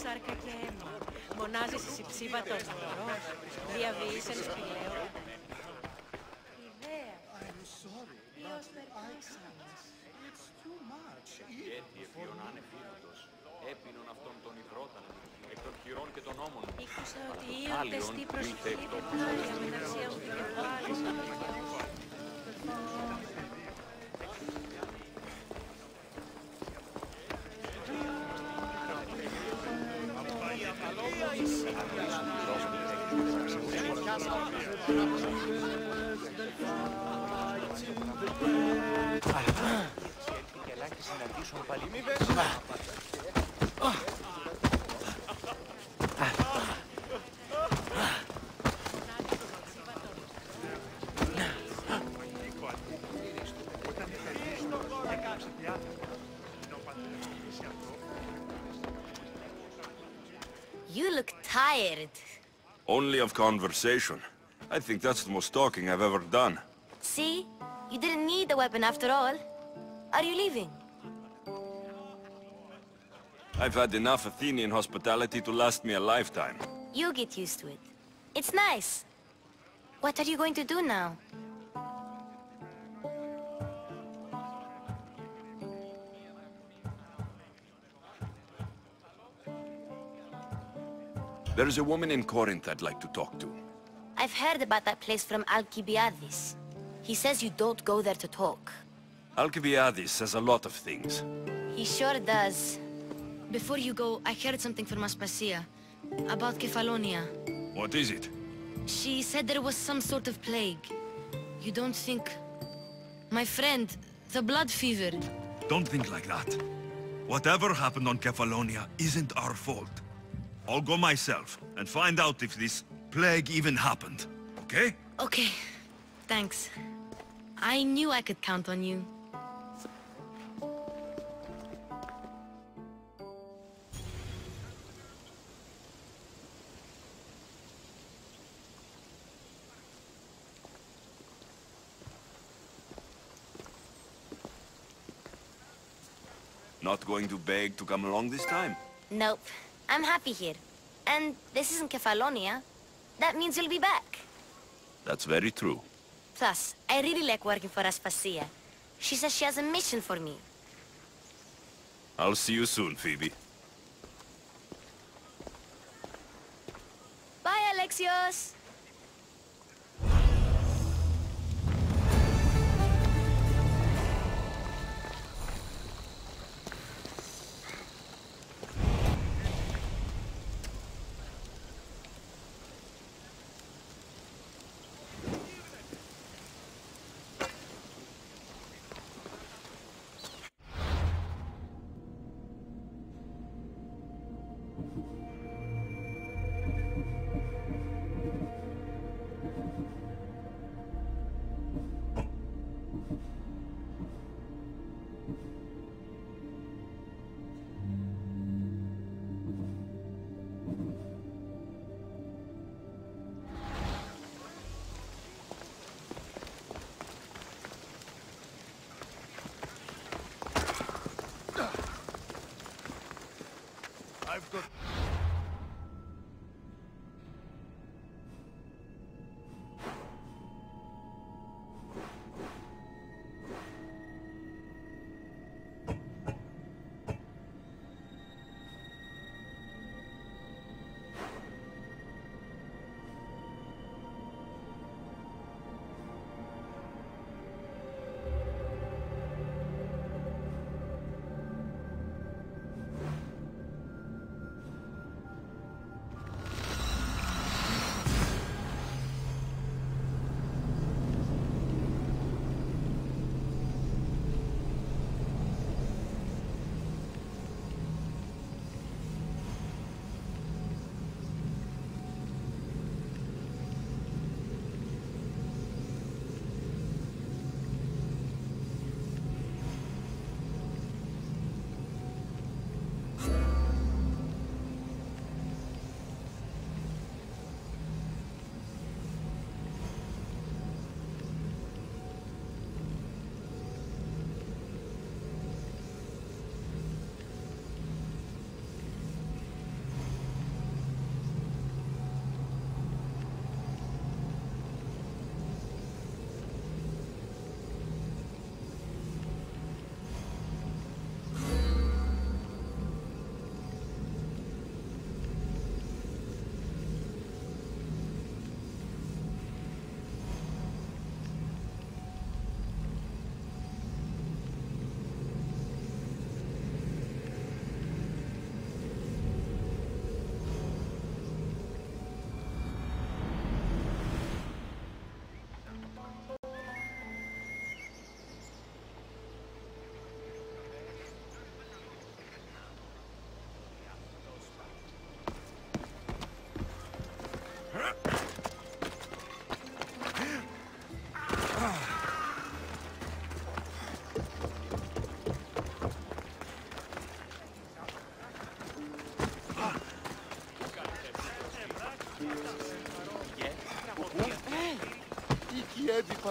σάρκα και αίμα. Μονάζεις εσύ ψήβατος νερός. Διαβείς εν σπηλαίο. Ιδέα. Ποιος περπάσαμες. Γιατί εφιόν ανεφίλωτος. Έπινον αυτόν τον υδρόταν. Εκ των χειρών και των ώμων. Ήκουσα ότι ήρθες τι προσοχή πετάρια μεταξύ μου και κεφάλης. You look tired. Only of conversation. I think that's the most talking I've ever done. See? You didn't need the weapon after all. Are you leaving? I've had enough Athenian hospitality to last me a lifetime. You get used to it. It's nice. What are you going to do now? There's a woman in Corinth I'd like to talk to. I've heard about that place from Alcibiades. He says you don't go there to talk. Alcibiades says a lot of things. He sure does. Before you go, I heard something from Aspasia. About Kefalonia. What is it? She said there was some sort of plague. You don't think... My friend, the blood fever. Don't think like that. Whatever happened on Kefalonia isn't our fault. I'll go myself and find out if this plague even happened, okay? Okay, thanks. I knew I could count on you. Not going to beg to come along this time? Nope. I'm happy here. And this isn't Kefalonia. That means you'll be back. That's very true. Plus, I really like working for Aspasia. She says she has a mission for me. I'll see you soon, Phoebe. Bye, Alexios!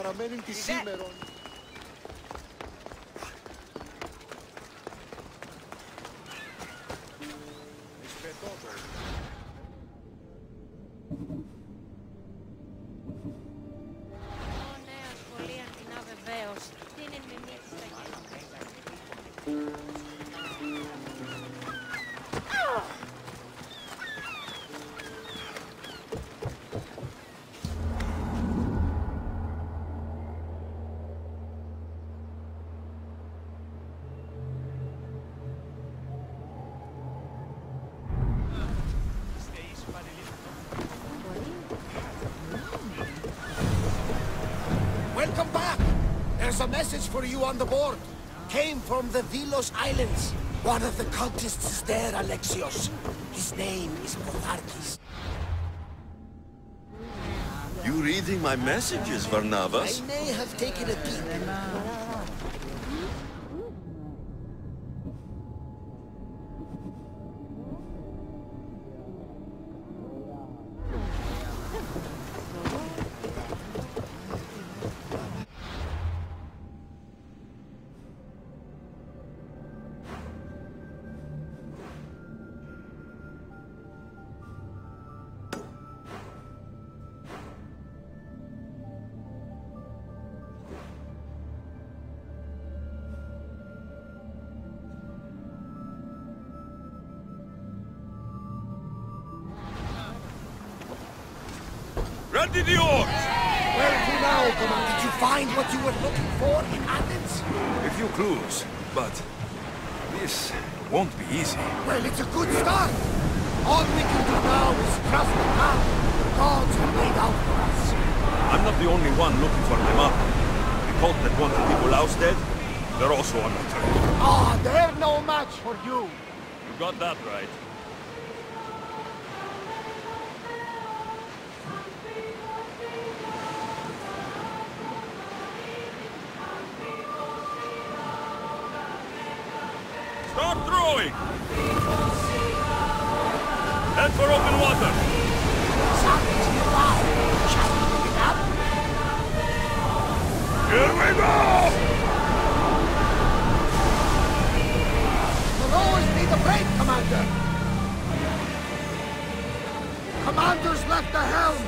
παραμένει τη σήμερον. Welcome back! There's a message for you on the board. Came from the Vilos Islands. One of the cultists is there, Alexios. His name is Potharkis. You reading my messages, Varnavas? I may have taken a peek. Ready the oars! Where to now, Command? Did you find what you were looking for in Athens? A few clues, but this won't be easy. Well, it's a good start. All we can do now is trust the path the gods have laid out for us. I'm not the only one looking for them up. The cult that wanted people ousted, they're also on the trail. Ah, they're no match for you. You got that right. Start throwing! Head for open water! Something's nearby. Shall we pick it up? Here we go! We'll always need a break, Commander. Commander's left the helm.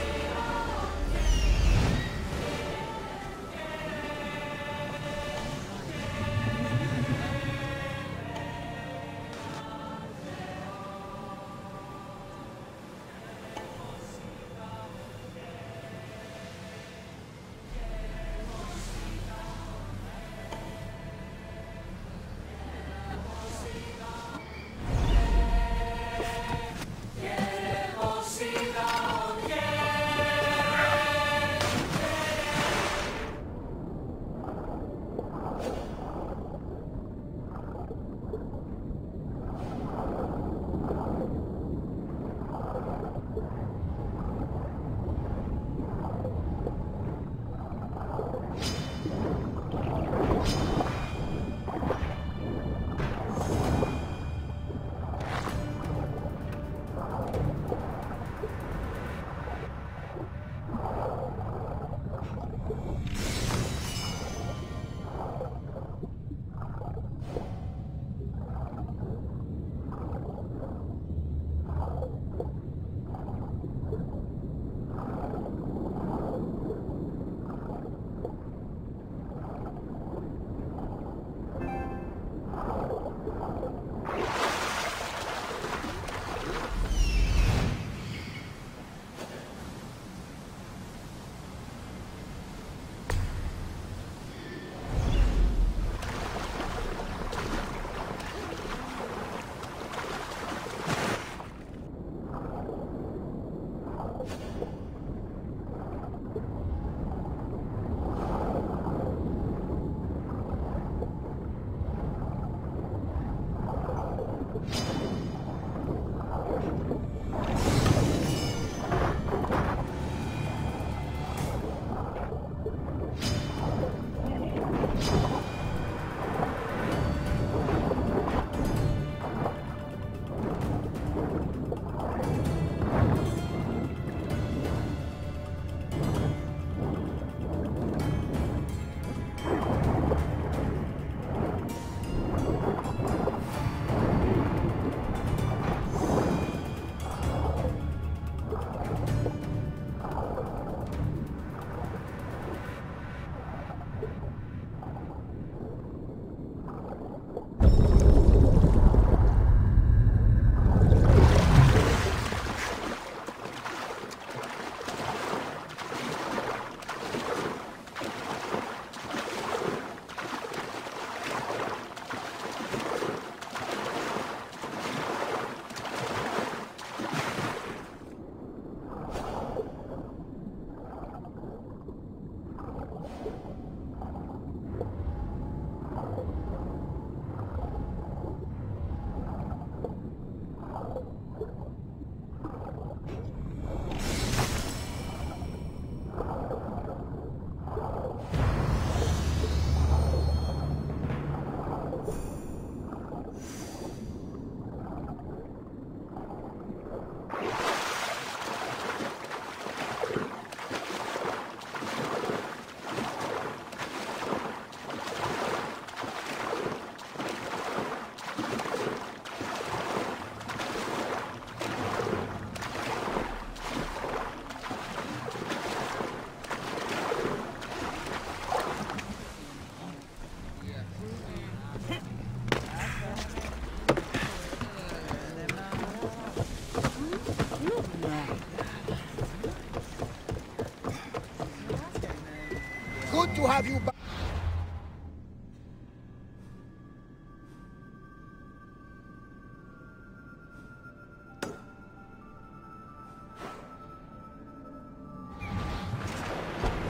have you back.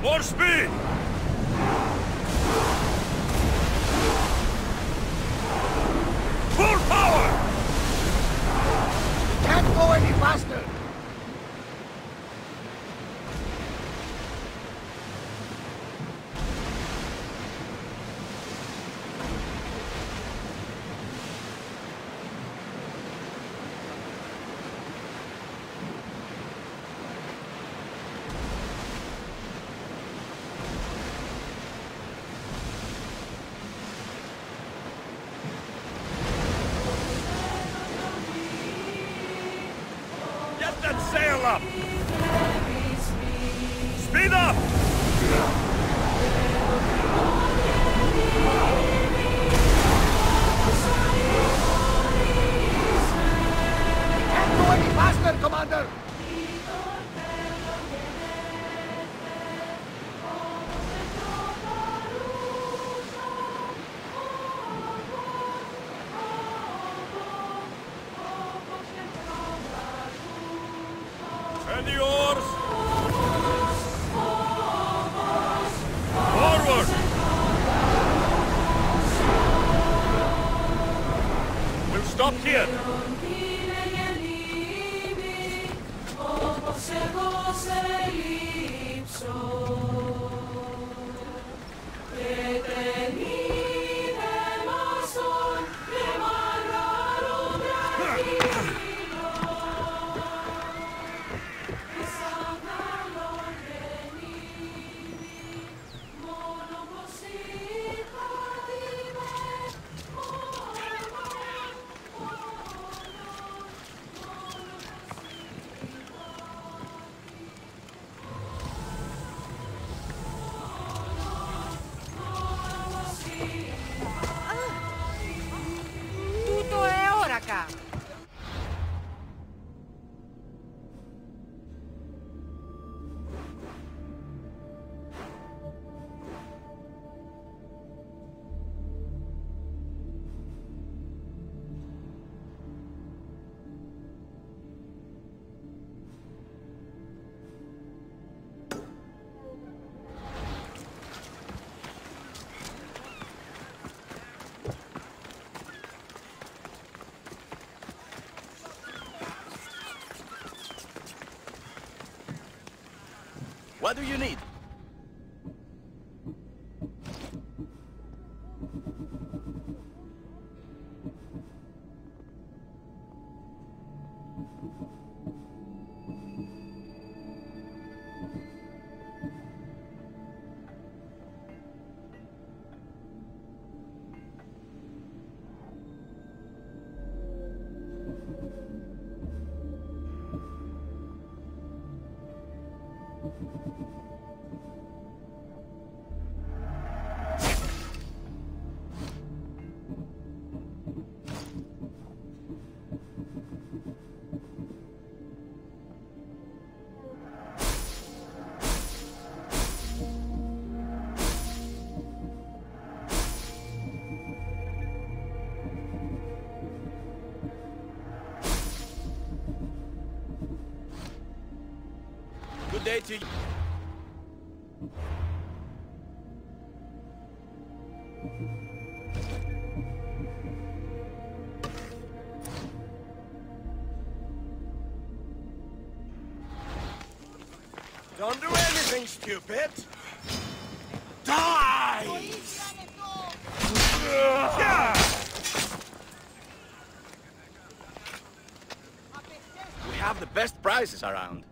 More speed! Full power! Can't go any faster. Get that sail up! Speed up! Can't go any faster, Commander. And the oars! Forward! We'll stop here. Tutto è ora, capo. What do you need? Good day to you. Don't do anything stupid. Die! We have the best prizes around.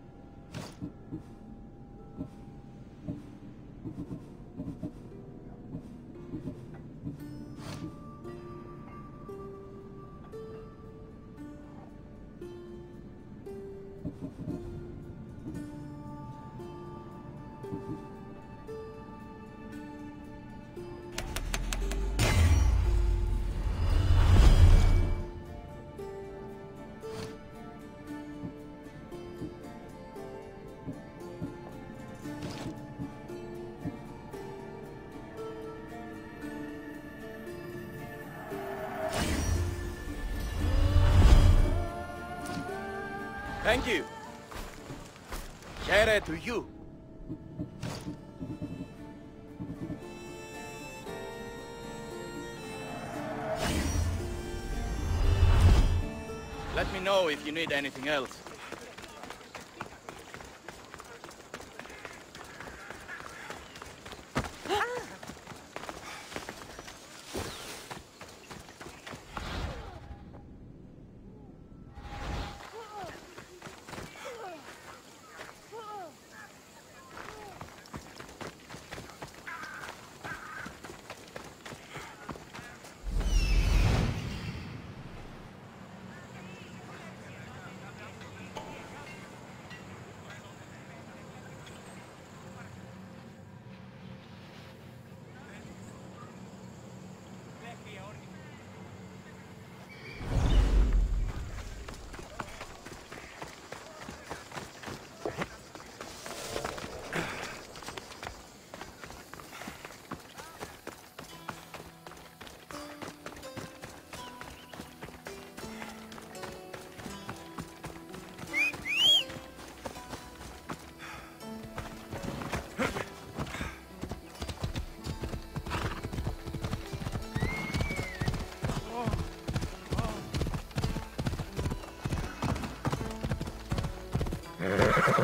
Thank you. Here to you. Let me know if you need anything else.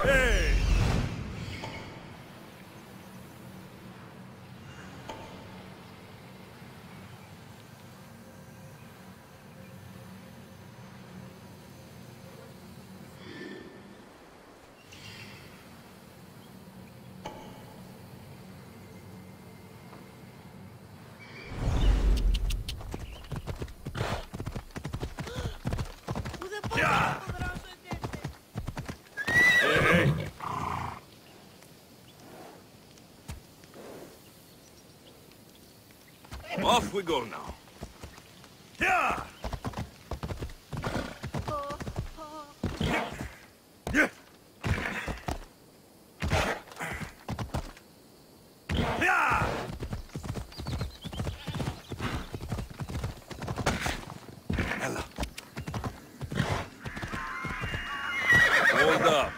Hey! Yeah! Hey! Off we go now. Yeah! Yeah! Yeah! Ella. Hold up.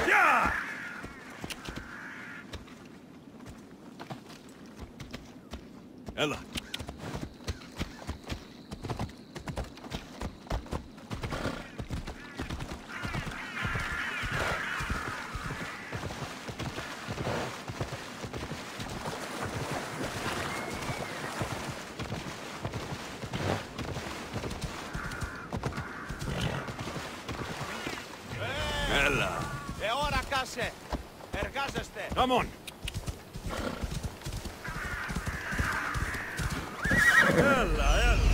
Yeah! Ella. Ella. Ora κάσε. Εργάζεστε. Come on. Ella, Ella.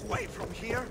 Away from here?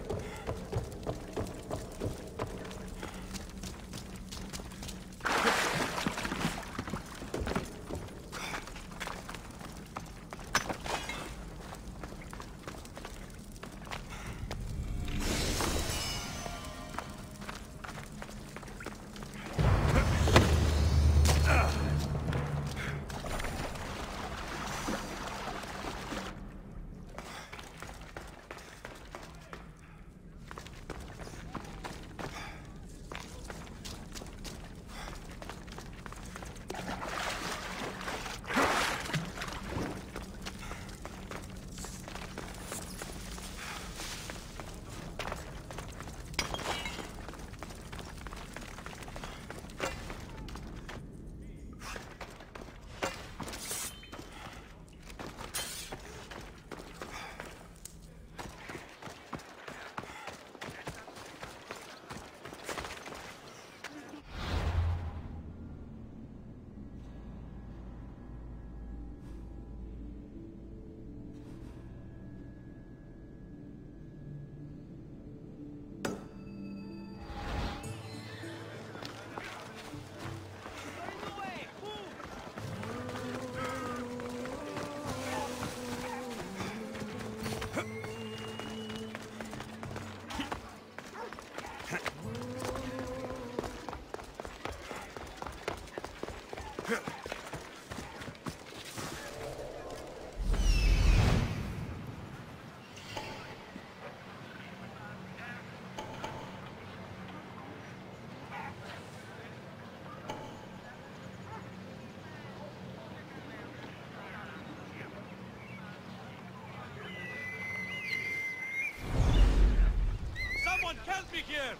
Someone help me here!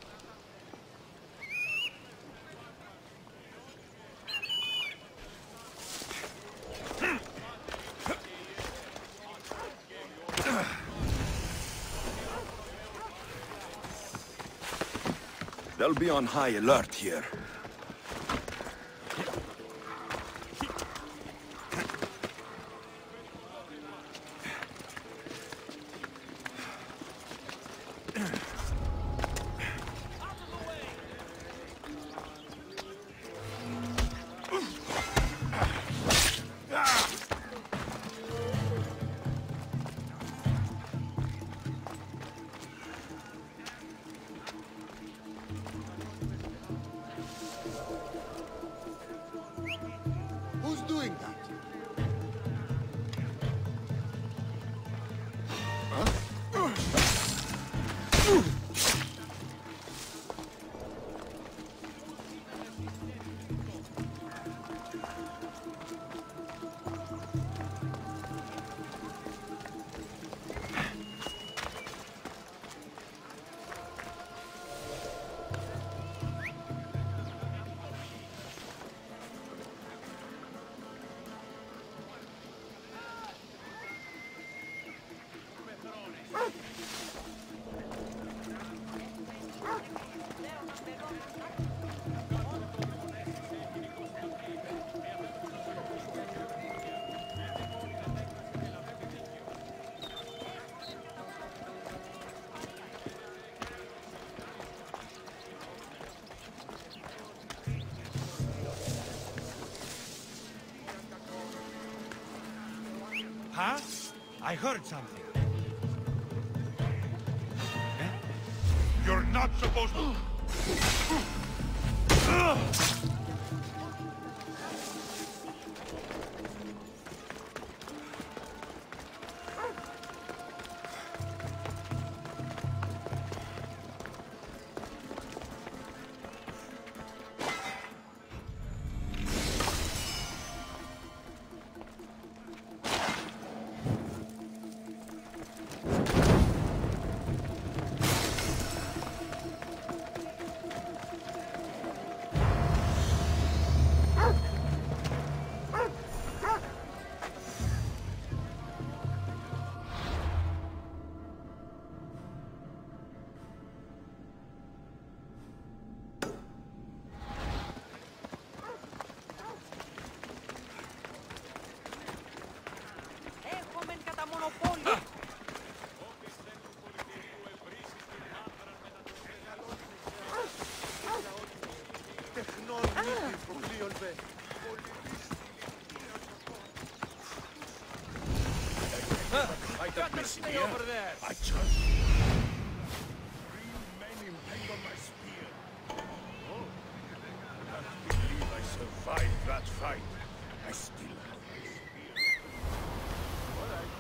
They'll be on high alert here. Who's doing that? Huh? I heard something. You're not supposed to... Stay over there! I just... 3 men impaled on my spear. Oh. I can't believe I survived that fight. I still have my spear. All right.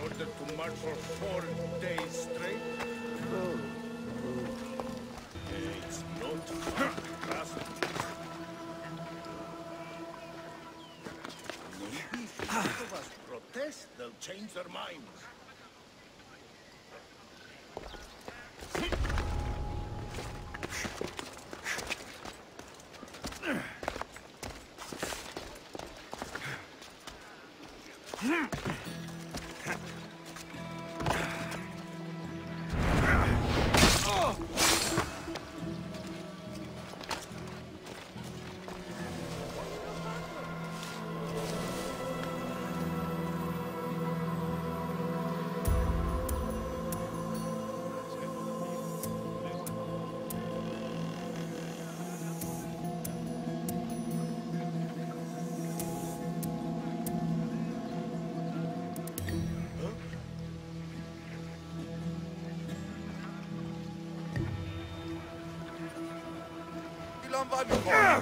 Ordered to march for 4 days straight? Oh. It's not fun, trust me. Maybe if most of us protest, they'll change their minds. λαμβάνει χώρα.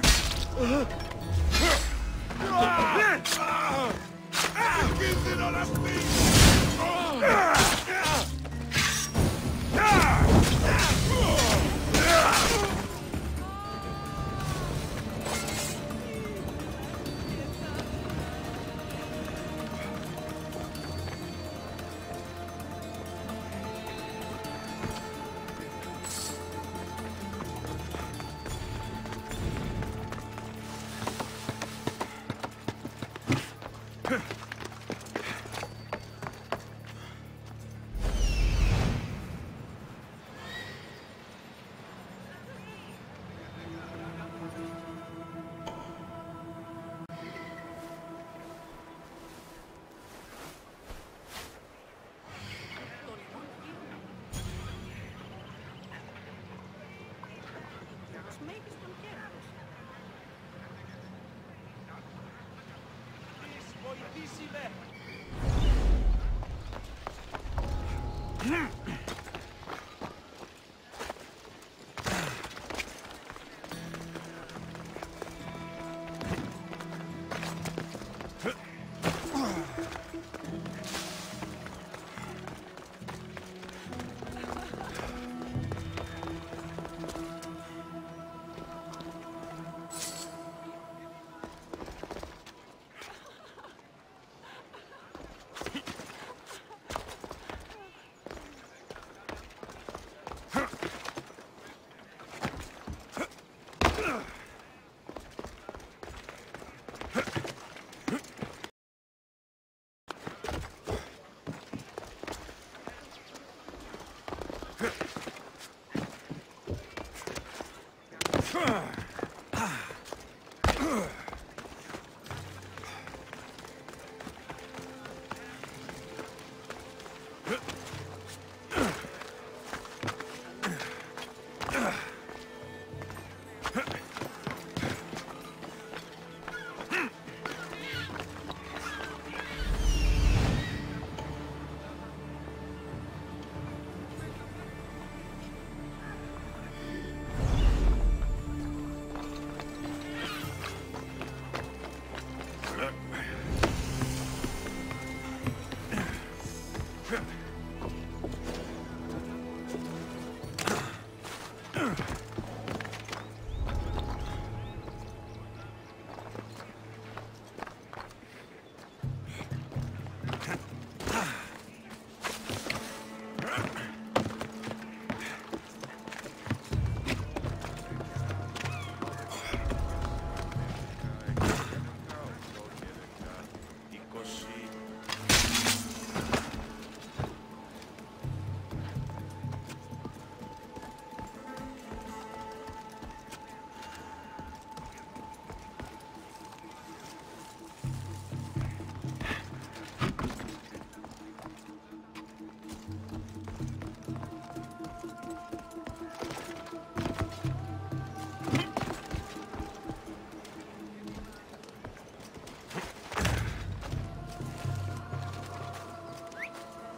Κίνδυνο να σπεί.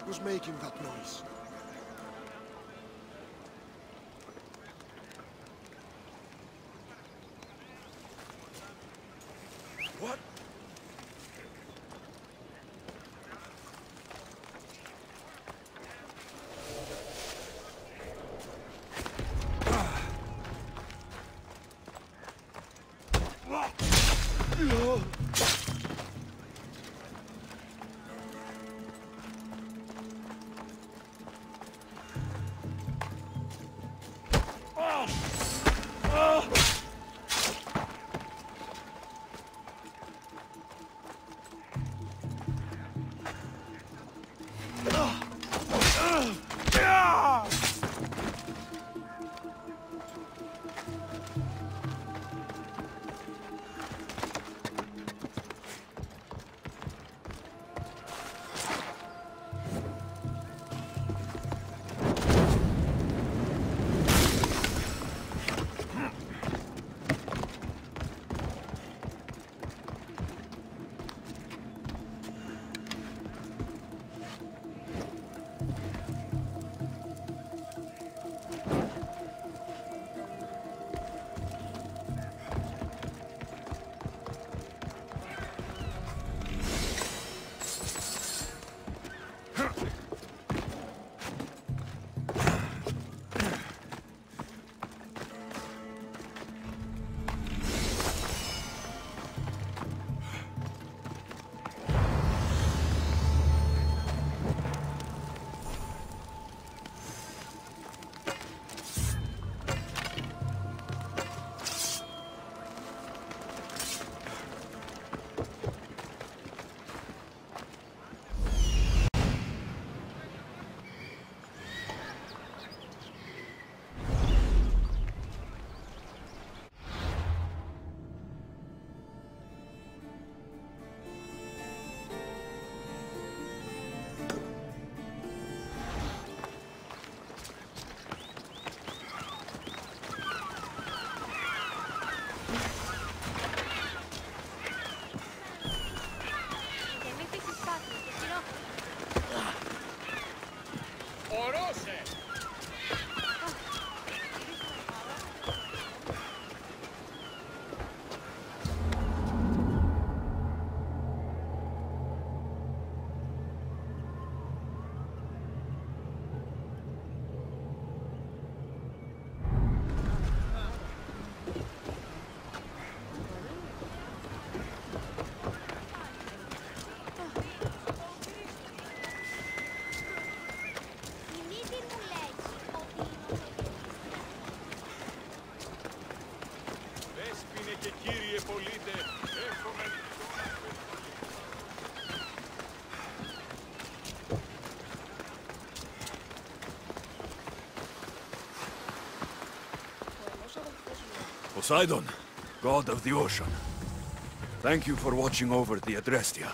Who's making that noise? What? Poseidon, god of the ocean. Thank you for watching over the Adrestia.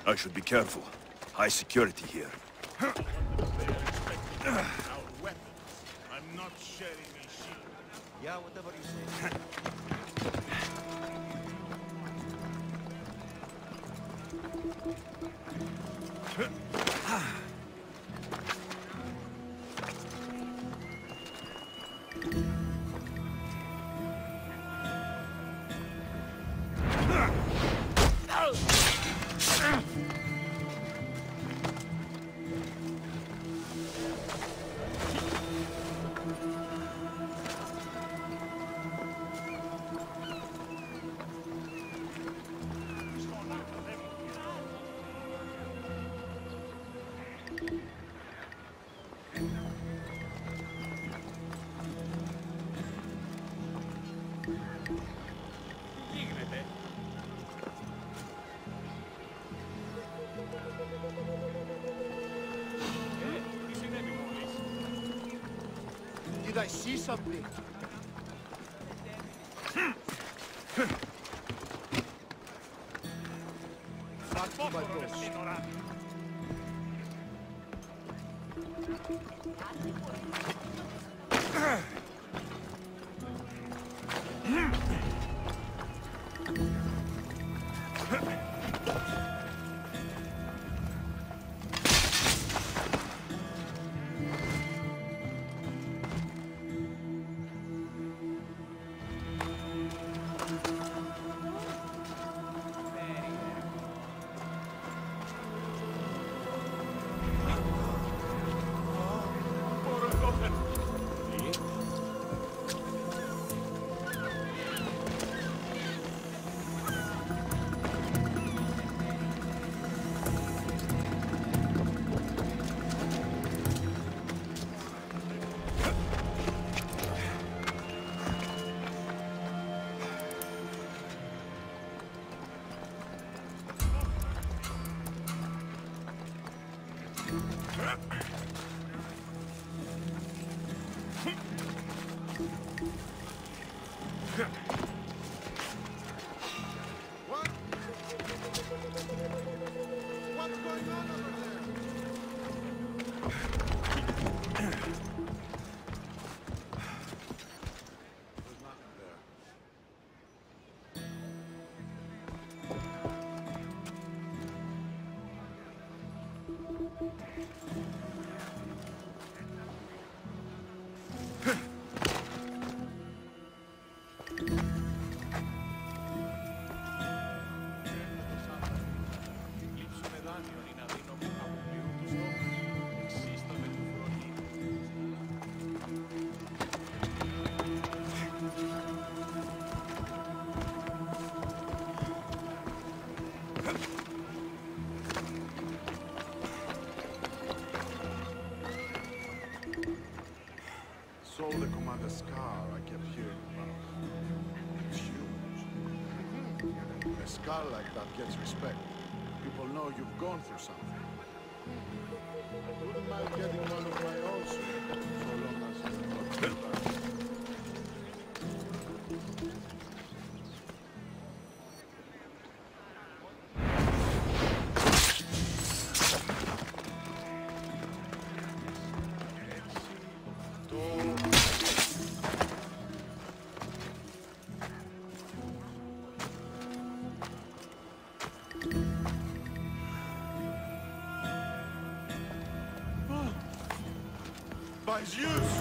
I should be careful. High security here. Our weapons. I'm not sharing a shield. Yeah, whatever you say. Did I see something? Back to my post. Saw the commander's car I kept hearing about. It's huge. A scar like that gets respect. People know you've gone through something. I wouldn't mind getting one of my own soon, so long as it's not too bad. By his use!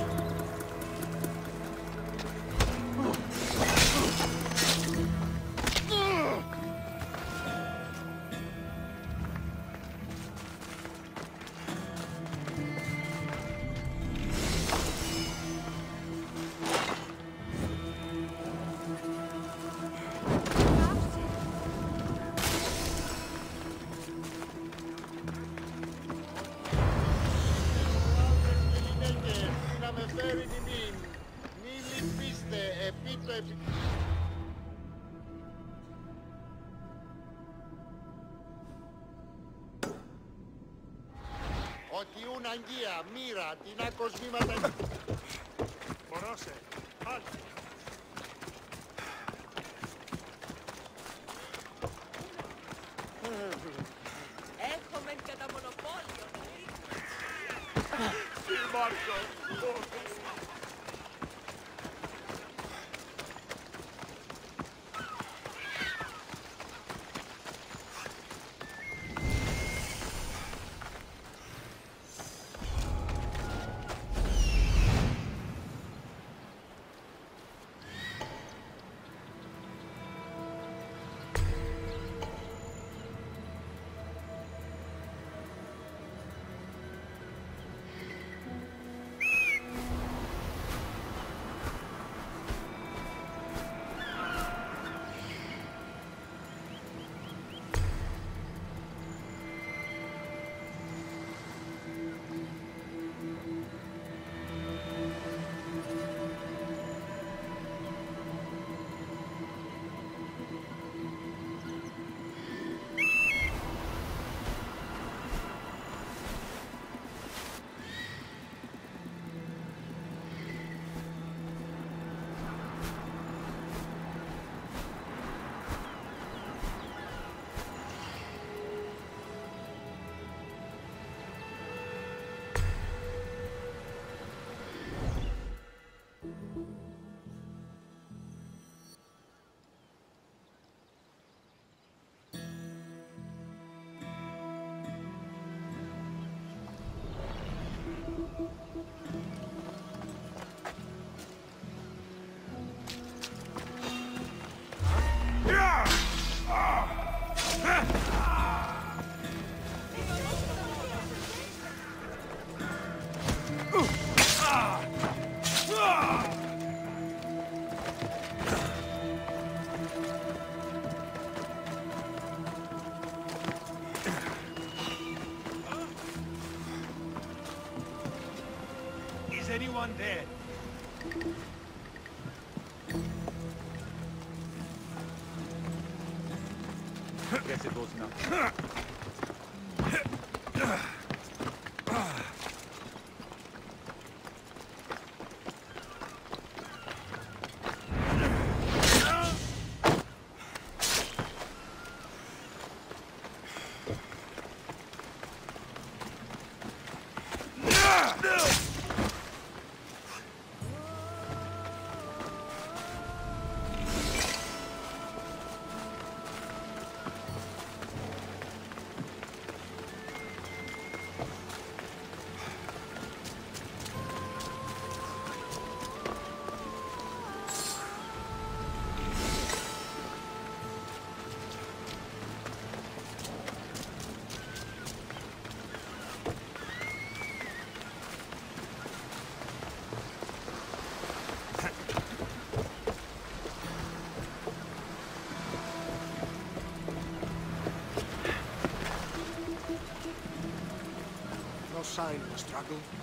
Ότι ούν αγγεία, μοίρα, την ακοσμήματα... Μπορώσε, πάλι. Έχουμε κατά μονοπόλιο. Τι Μάρκο. Is anyone there? Guess it was enough. sign of a struggle?